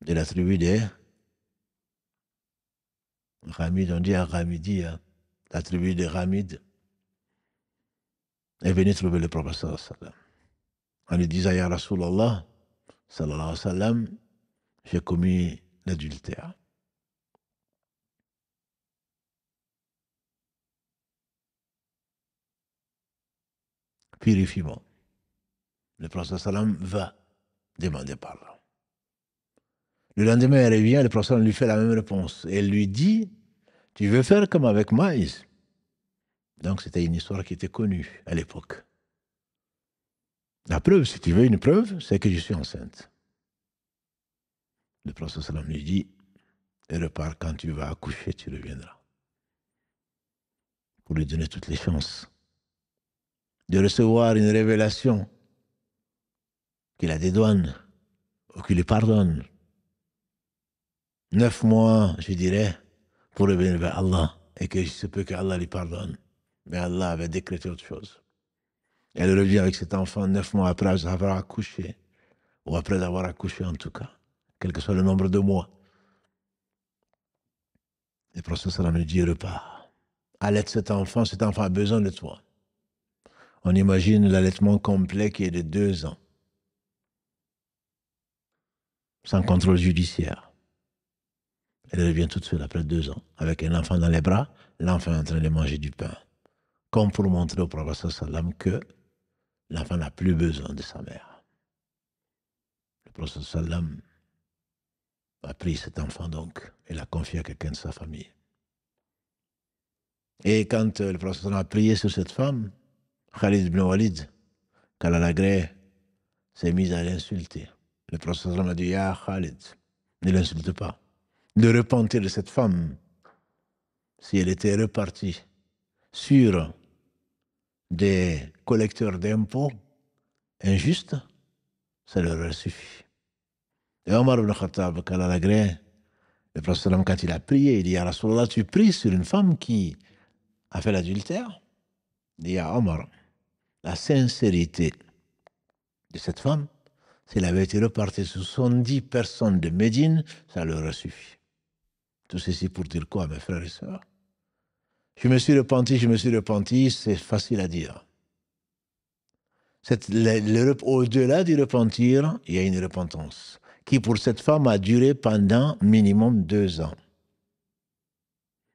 de la tribu des Ramides, on dit à Ramidi, la tribu des Ramides, est venue trouver le prophète sallallahu alayhi wa sallam. En lui disant, Ya Rasulallah, sallallahu alayhi wa sallam, j'ai commis l'adultère. Purifie-moi. Le prophète sallam va demander pardon. Le lendemain, elle revient, le prophète lui fait la même réponse. Et elle lui dit, tu veux faire comme avec Maïs? Donc c'était une histoire qui était connue à l'époque. La preuve, si tu veux une preuve, c'est que je suis enceinte. Le prophète sallam lui dit, repars quand tu vas accoucher, tu reviendras. Pour lui donner toutes les chances de recevoir une révélation qui la dédouane ou qui lui pardonne. 9 mois, je dirais, pour revenir vers Allah et que se peut qu'Allah lui pardonne. Mais Allah avait décrété autre chose. Elle revient avec cet enfant 9 mois après avoir accouché, ou après avoir accouché en tout cas, quel que soit le nombre de mois. Le prophète sallam lui dit, repars. Allaite cet enfant a besoin de toi. On imagine l'allaitement complet qui est de 2 ans, sans contrôle judiciaire. Elle revient toute seule après 2 ans, avec un enfant dans les bras, l'enfant est en train de manger du pain. Comme pour montrer au prophète sallam que l'enfant n'a plus besoin de sa mère. Le prophète sallam a pris cet enfant donc et l'a confié à quelqu'un de sa famille. Et quand le prophète sallam a prié sur cette femme, Khalid ibn Walid, qu'Allah l'agrée, s'est mis à l'insulter. Le prophète sallam a dit, Ya Khalid, ne l'insulte pas. Le repentir de cette femme, si elle était repartie sur des collecteurs d'impôts injustes, ça leur aurait suffi. Et Omar ibn Khattab, qu'Allah l'agrée, le prophète quand il a prié, il dit, Ya Rasulallah, tu pries sur une femme qui a fait l'adultère? Il dit, Ya Omar, la sincérité de cette femme, s'il avait été reparti sur 70 personnes de Médine, ça leur aurait suffi. Tout ceci pour dire quoi, mes frères et sœurs? Je me suis repenti, c'est facile à dire. Au-delà du repentir, il y a une repentance qui, pour cette femme, a duré pendant minimum 2 ans.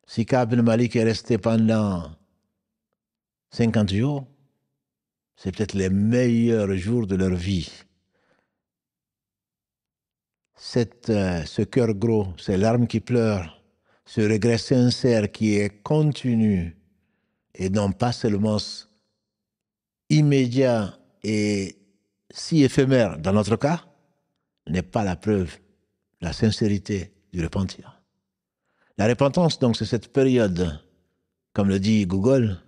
Si Ka'b ibn Malik est resté pendant 50 jours, c'est peut-être les meilleurs jours de leur vie. Ce cœur gros, ces larmes qui pleurent, ce regret sincère qui est continu et non pas seulement immédiat et si éphémère dans notre cas, n'est pas la preuve de la sincérité du repentir. La repentance, donc, c'est cette période, comme le dit Google,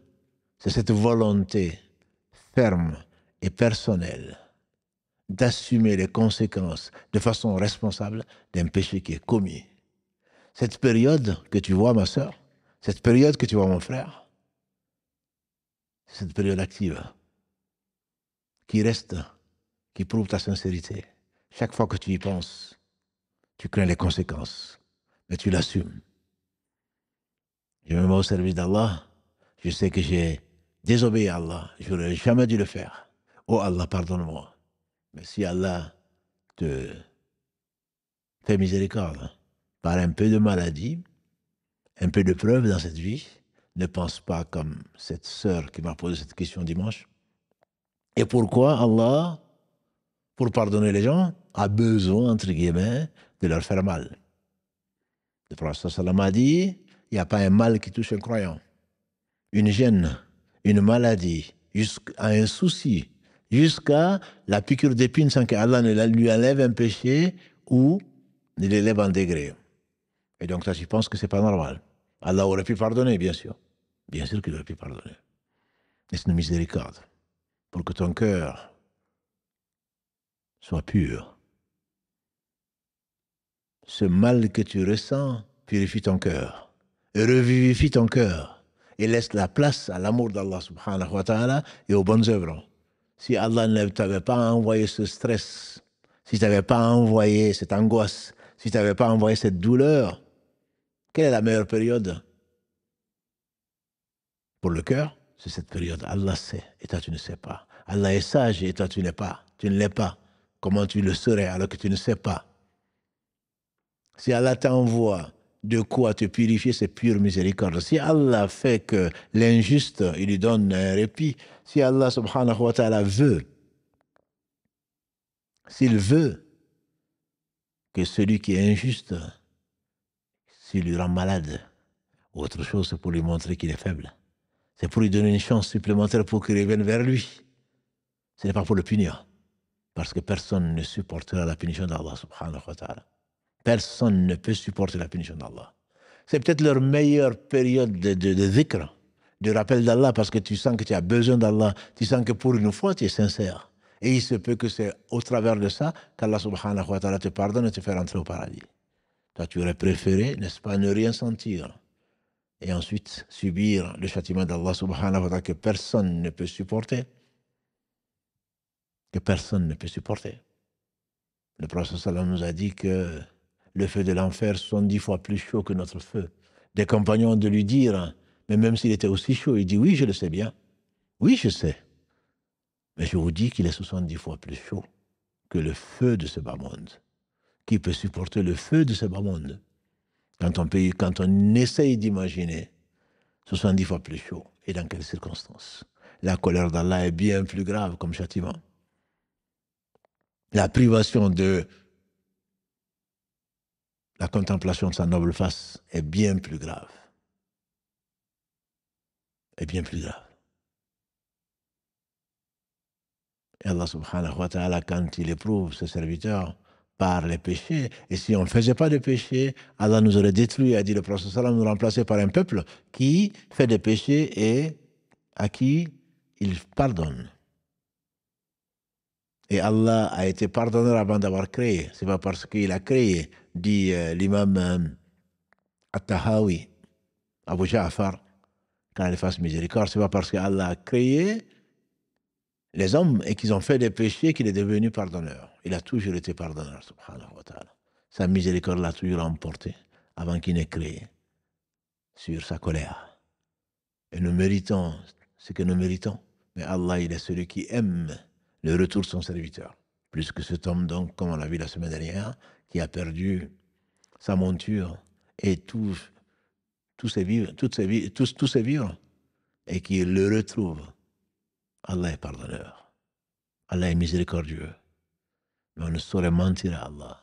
c'est cette volonté ferme et personnelle d'assumer les conséquences de façon responsable d'un péché qui est commis. Cette période que tu vois, ma sœur, cette période que tu vois, mon frère, c'est cette période active qui reste, qui prouve ta sincérité. Chaque fois que tu y penses, tu crains les conséquences, mais tu l'assumes. Je me mets au service d'Allah, je sais que j'ai désobéi à Allah, je n'aurais jamais dû le faire. Oh Allah, pardonne-moi. Mais si Allah te fait miséricorde par un peu de maladie, un peu de preuve dans cette vie, ne pense pas comme cette sœur qui m'a posé cette question dimanche. Et pourquoi Allah, pour pardonner les gens, a besoin, entre guillemets, de leur faire mal? Le prophète sallam a dit, il n'y a pas un mal qui touche un croyant. Une gêne, une maladie, jusqu'à un souci, jusqu'à la piqûre d'épine sans qu'Allah ne lui enlève un péché ou ne l'élève en degré. Et donc là, tu penses que ce n'est pas normal. Allah aurait pu pardonner, bien sûr. Bien sûr qu'il aurait pu pardonner. Et c'est une miséricorde pour que ton cœur soit pur. Ce mal que tu ressens purifie ton cœur, revivifie ton cœur et laisse la place à l'amour d'Allah subhanahu wa ta'ala et aux bonnes œuvres. Si Allah ne t'avait pas envoyé ce stress, si tu n'avais pas envoyé cette angoisse, si tu n'avais pas envoyé cette douleur, quelle est la meilleure période pour le cœur? C'est cette période. Allah sait et toi tu ne sais pas. Allah est sage et toi tu n'es pas. Tu ne l'es pas. Comment tu le serais alors que tu ne sais pas? Si Allah t'envoie de quoi te purifier, c'est pure miséricorde. Si Allah fait que l'injuste, il lui donne un répit, si Allah subhanahu wa ta'ala veut, s'il veut que celui qui est injuste, s'il lui rend malade, autre chose, c'est pour lui montrer qu'il est faible. C'est pour lui donner une chance supplémentaire pour qu'il revienne vers lui. Ce n'est pas pour le punir. Parce que personne ne supportera la punition d'Allah subhanahu wa ta'ala. Personne ne peut supporter la punition d'Allah. C'est peut-être leur meilleure période de dhikr, de rappel d'Allah, parce que tu sens que tu as besoin d'Allah, tu sens que pour une fois, tu es sincère. Et il se peut que c'est au travers de ça qu'Allah subhanahu wa ta'ala te pardonne et te fait rentrer au paradis. Toi, tu aurais préféré, n'est-ce pas, ne rien sentir et ensuite subir le châtiment d'Allah subhanahu wa ta'ala que personne ne peut supporter. Que personne ne peut supporter. Le prophète sallam nous a dit que le feu de l'enfer 70 fois plus chaud que notre feu. Des compagnons ont de lui dire, mais même s'il était aussi chaud, il dit oui, je le sais bien. Oui, je sais. Mais je vous dis qu'il est 70 fois plus chaud que le feu de ce bas monde. Qui peut supporter le feu de ce bas monde? Quand on essaye d'imaginer 70 fois plus chaud, et dans quelles circonstances? La colère d'Allah est bien plus grave comme châtiment. La privation de la contemplation de sa noble face est bien plus grave. Est bien plus grave. Et Allah subhanahu wa ta'ala, quand il éprouve ses serviteurs par les péchés, et si on ne faisait pas de péchés, Allah nous aurait détruits, a dit le prophète sallam, nous remplacer par un peuple qui fait des péchés et à qui il pardonne. Et Allah a été pardonneur avant d'avoir créé. C'est pas parce qu'il a créé, dit l'imam At-Tahawi, Abu Ja'far, quand il fasse miséricorde, c'est pas parce qu'Allah a créé les hommes et qu'ils ont fait des péchés qu'il est devenu pardonneur. Il a toujours été pardonneur, subhanahu wa ta'ala. Sa miséricorde l'a toujours emporté avant qu'il n'ait créé sur sa colère. Et nous méritons ce que nous méritons. Mais Allah, il est celui qui aime le retour de son serviteur. Plus que cet homme, donc, comme on l'a vu la semaine dernière, qui a perdu sa monture et tous ses vivres, et qui le retrouve. Allah est pardonneur. Allah est miséricordieux. Mais on ne saurait mentir à Allah.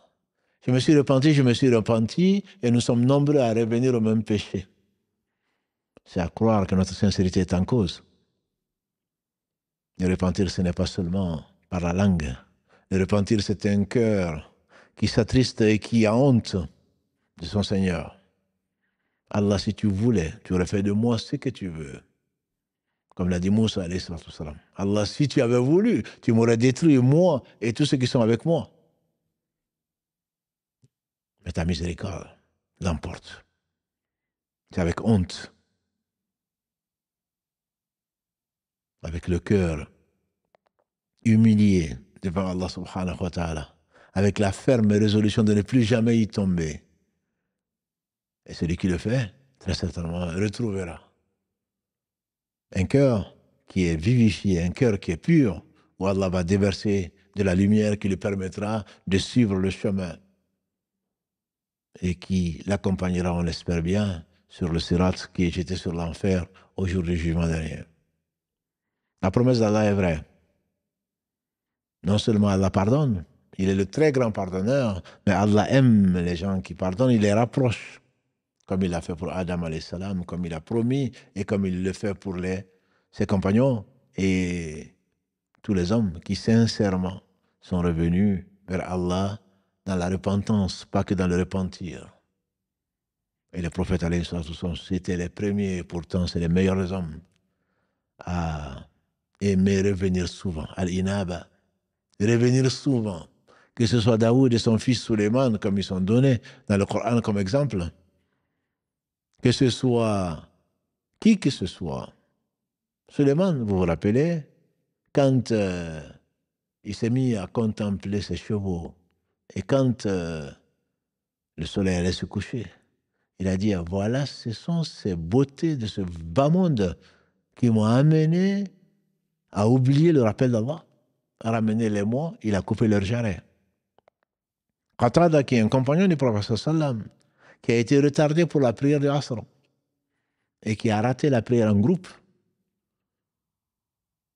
Je me suis repenti, et nous sommes nombreux à revenir au même péché. C'est à croire que notre sincérité est en cause. Le repentir, ce n'est pas seulement par la langue. Le repentir, c'est un cœur qui s'attriste et qui a honte de son Seigneur. Allah, si tu voulais, tu aurais fait de moi ce que tu veux. Comme l'a dit Moussa, alayhi salam. Allah, si tu avais voulu, tu m'aurais détruit, moi et tous ceux qui sont avec moi. Mais ta miséricorde l'emporte. C'est avec honte, avec le cœur humilié devant Allah subhanahu wa ta'ala, avec la ferme résolution de ne plus jamais y tomber. Et celui qui le fait, très certainement, retrouvera un cœur qui est vivifié, un cœur qui est pur, où Allah va déverser de la lumière qui lui permettra de suivre le chemin et qui l'accompagnera, on l'espère bien, sur le sirat qui est jeté sur l'enfer au jour du jugement dernier. La promesse d'Allah est vraie. Non seulement Allah pardonne, il est le très grand pardonneur, mais Allah aime les gens qui pardonnent, il les rapproche, comme il l'a fait pour Adam alayhi salam, comme il a promis, et comme il le fait pour ses compagnons et tous les hommes qui sincèrement sont revenus vers Allah dans la repentance, pas que dans le repentir. Et les prophètes alayhi salam, c'était les premiers, et pourtant c'est les meilleurs hommes à aimer revenir souvent, al-inaba, revenir souvent, que ce soit Daoud et son fils Suleiman, comme ils sont donnés dans le Coran comme exemple, que ce soit qui que ce soit. Suleiman, vous vous rappelez, quand il s'est mis à contempler ses chevaux, et quand le soleil allait se coucher, il a dit, voilà, ce sont ces beautés de ce bas monde qui m'ont amené à oublier le rappel d'Allah, à ramener les mois, il a coupé leur jarret. Qatada, qui est un compagnon du prophète sallam, qui a été retardé pour la prière de Asr et qui a raté la prière en groupe,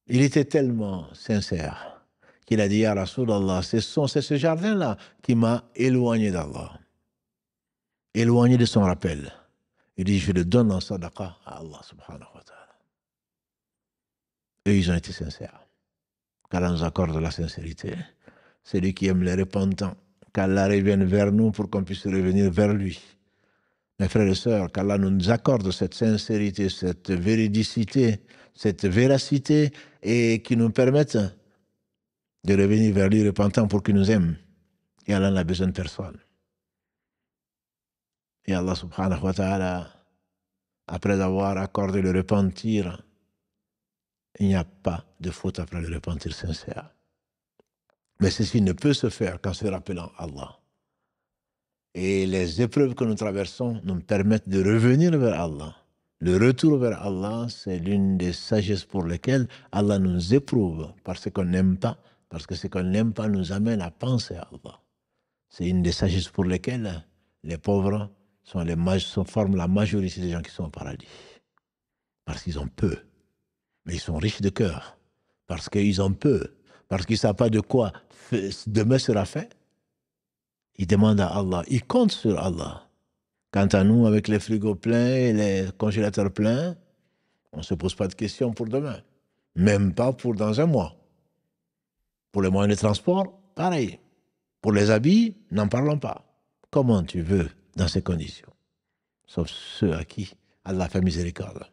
il était tellement sincère qu'il a dit, Ya Rasulallah, c'est ce jardin-là qui m'a éloigné d'Allah, éloigné de son rappel. Il dit, je le donne en sadaqa à Allah subhanahu wa ta'ala. Et ils ont été sincères. Qu'Allah nous accorde la sincérité. Celui qui aime les repentants, qu'Allah revienne vers nous pour qu'on puisse revenir vers lui. Mes frères et sœurs, qu'Allah nous accorde cette sincérité, cette véridicité, cette véracité et qui nous permette de revenir vers lui repentant pour qu'il nous aime. Et Allah n'a besoin de personne. Et Allah subhanahu wa ta'ala, après avoir accordé le repentir, il n'y a pas de faute après le repentir sincère. Mais ceci ne peut se faire qu'en se rappelant Allah. Et les épreuves que nous traversons nous permettent de revenir vers Allah. Le retour vers Allah, c'est l'une des sagesses pour lesquelles Allah nous éprouve, parce qu'on n'aime pas, parce que ce qu'on n'aime pas nous amène à penser à Allah. C'est une des sagesses pour lesquelles les pauvres forment la majorité des gens qui sont au paradis. Parce qu'ils ont peu. Mais ils sont riches de cœur. Parce qu'ils ont peu. Parce qu'ils ne savent pas de quoi demain sera fait. Ils demandent à Allah. Ils comptent sur Allah. Quant à nous, avec les frigos pleins et les congélateurs pleins, on ne se pose pas de questions pour demain. Même pas pour dans un mois. Pour les moyens de transport, pareil. Pour les habits, n'en parlons pas. Comment tu veux dans ces conditions? Sauf ceux à qui Allah fait miséricorde.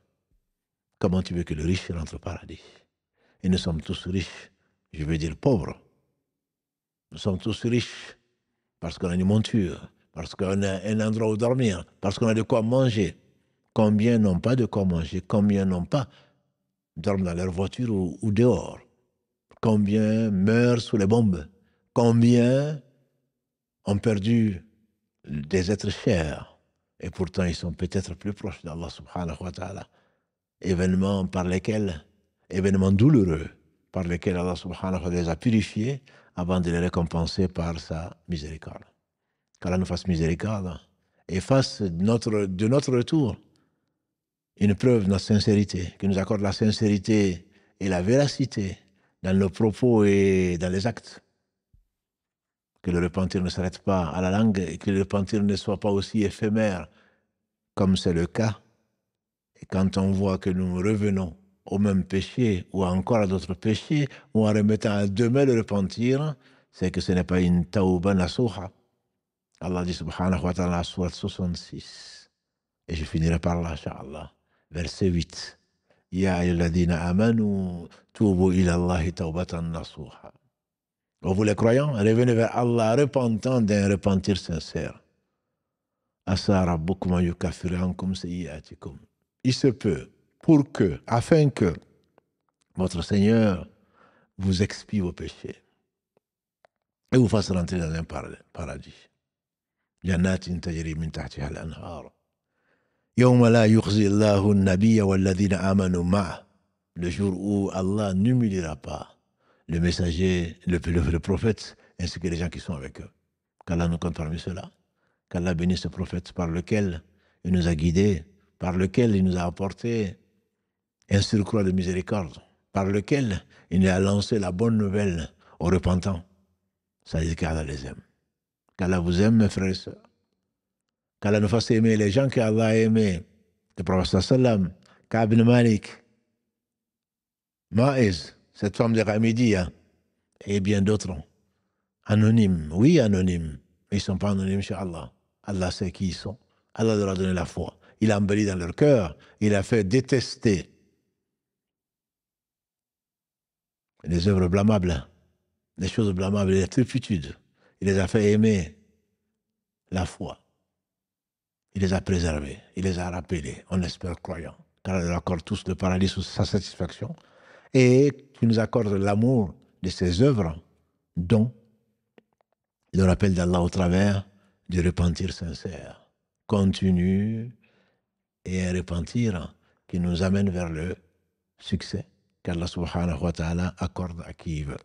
Comment tu veux que le riche rentre au paradis? Et nous sommes tous riches, je veux dire pauvres. Nous sommes tous riches parce qu'on a une monture, parce qu'on a un endroit où dormir, parce qu'on a de quoi manger. Combien n'ont pas de quoi manger? Combien n'ont pas dorment dans leur voiture ou dehors? Combien meurent sous les bombes? Combien ont perdu des êtres chers? Et pourtant, ils sont peut-être plus proches d'Allah subhanahu wa ta'ala. Événements douloureux, par lesquels Allah subhanahu wa ta'ala les a purifiés avant de les récompenser par sa miséricorde. Qu'Allah nous fasse miséricorde et fasse de notre retour une preuve de notre sincérité, qu'il nous accorde la sincérité et la véracité dans nos propos et dans les actes. Que le repentir ne s'arrête pas à la langue et que le repentir ne soit pas aussi éphémère comme c'est le cas. Et quand on voit que nous revenons au même péché ou encore à d'autres péchés ou en remettant à demain le repentir, c'est que ce n'est pas une tauba nasuha. Allah dit subhanahu wa ta'ala, sourate 66. Et je finirai par là, inshallah. Verset 8. Ya ayyuhalladhina amanu tubu ila Allahi taubatan nasuha. Vous les croyants, revenez vers Allah repentant d'un repentir sincère. Asa rabbukum yukaffiru ankum sayyi'atikum. Il se peut, afin que votre Seigneur vous expie vos péchés et vous fasse rentrer dans un paradis. Jannatin tajri min tahtiha al-anhar. Yawma la yukhzi Allahu an-nabiyya walladhina amanu ma'ah. Le jour où Allah n'humiliera pas le messager, le prophète, ainsi que les gens qui sont avec eux. Qu'Allah nous compte parmi ceux-là. Qu'Allah bénisse ce prophète par lequel il nous a guidés, par lequel il nous a apporté un surcroît de miséricorde, par lequel il nous a lancé la bonne nouvelle aux repentants. Ça dit qu'Allah les aime. Qu'Allah vous aime, mes frères et sœurs. Qu'Allah nous fasse aimer les gens qu'Allah a aimés. Le prophète sallam, Ka'b ibn Malik, Ma'iz, cette femme de Ramidia, et bien d'autres. Anonymes, oui, anonymes. Mais ils ne sont pas anonymes chez Allah. Allah sait qui ils sont. Allah leur a donné la foi. Il a embelli dans leur cœur. Il a fait détester les œuvres blâmables, les choses blâmables, les turpitudes. Il les a fait aimer la foi. Il les a préservés. Il les a rappelés. On espère croyants. Car il leur accorde tous le paradis sous sa satisfaction. Et tu nous accordes l'amour de ces œuvres, dont le rappel d'Allah au travers du repentir sincère, continu et un repentir qui nous amène vers le succès qu'Allah subhanahu wa ta'ala accorde à qui il veut.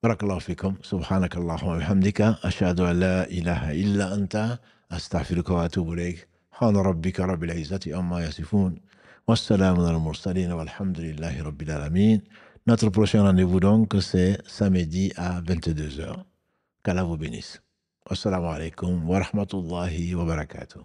Barakallahu fikum, subhanakallahumma wa bihamdika, ashhadu an la ilaha illa anta, astaghfiruka wa atubu ilayk. Subhana rabbika rabbil izzati amma yasifun. Wassalamu ala al-mursalin walhamdulillahi rabbil alamin. Notre prochain rendez-vous donc, c'est samedi à 22h. Qu'Allah vous bénisse. Wassalamu alaikum wa rahmatullahi wa barakatuh.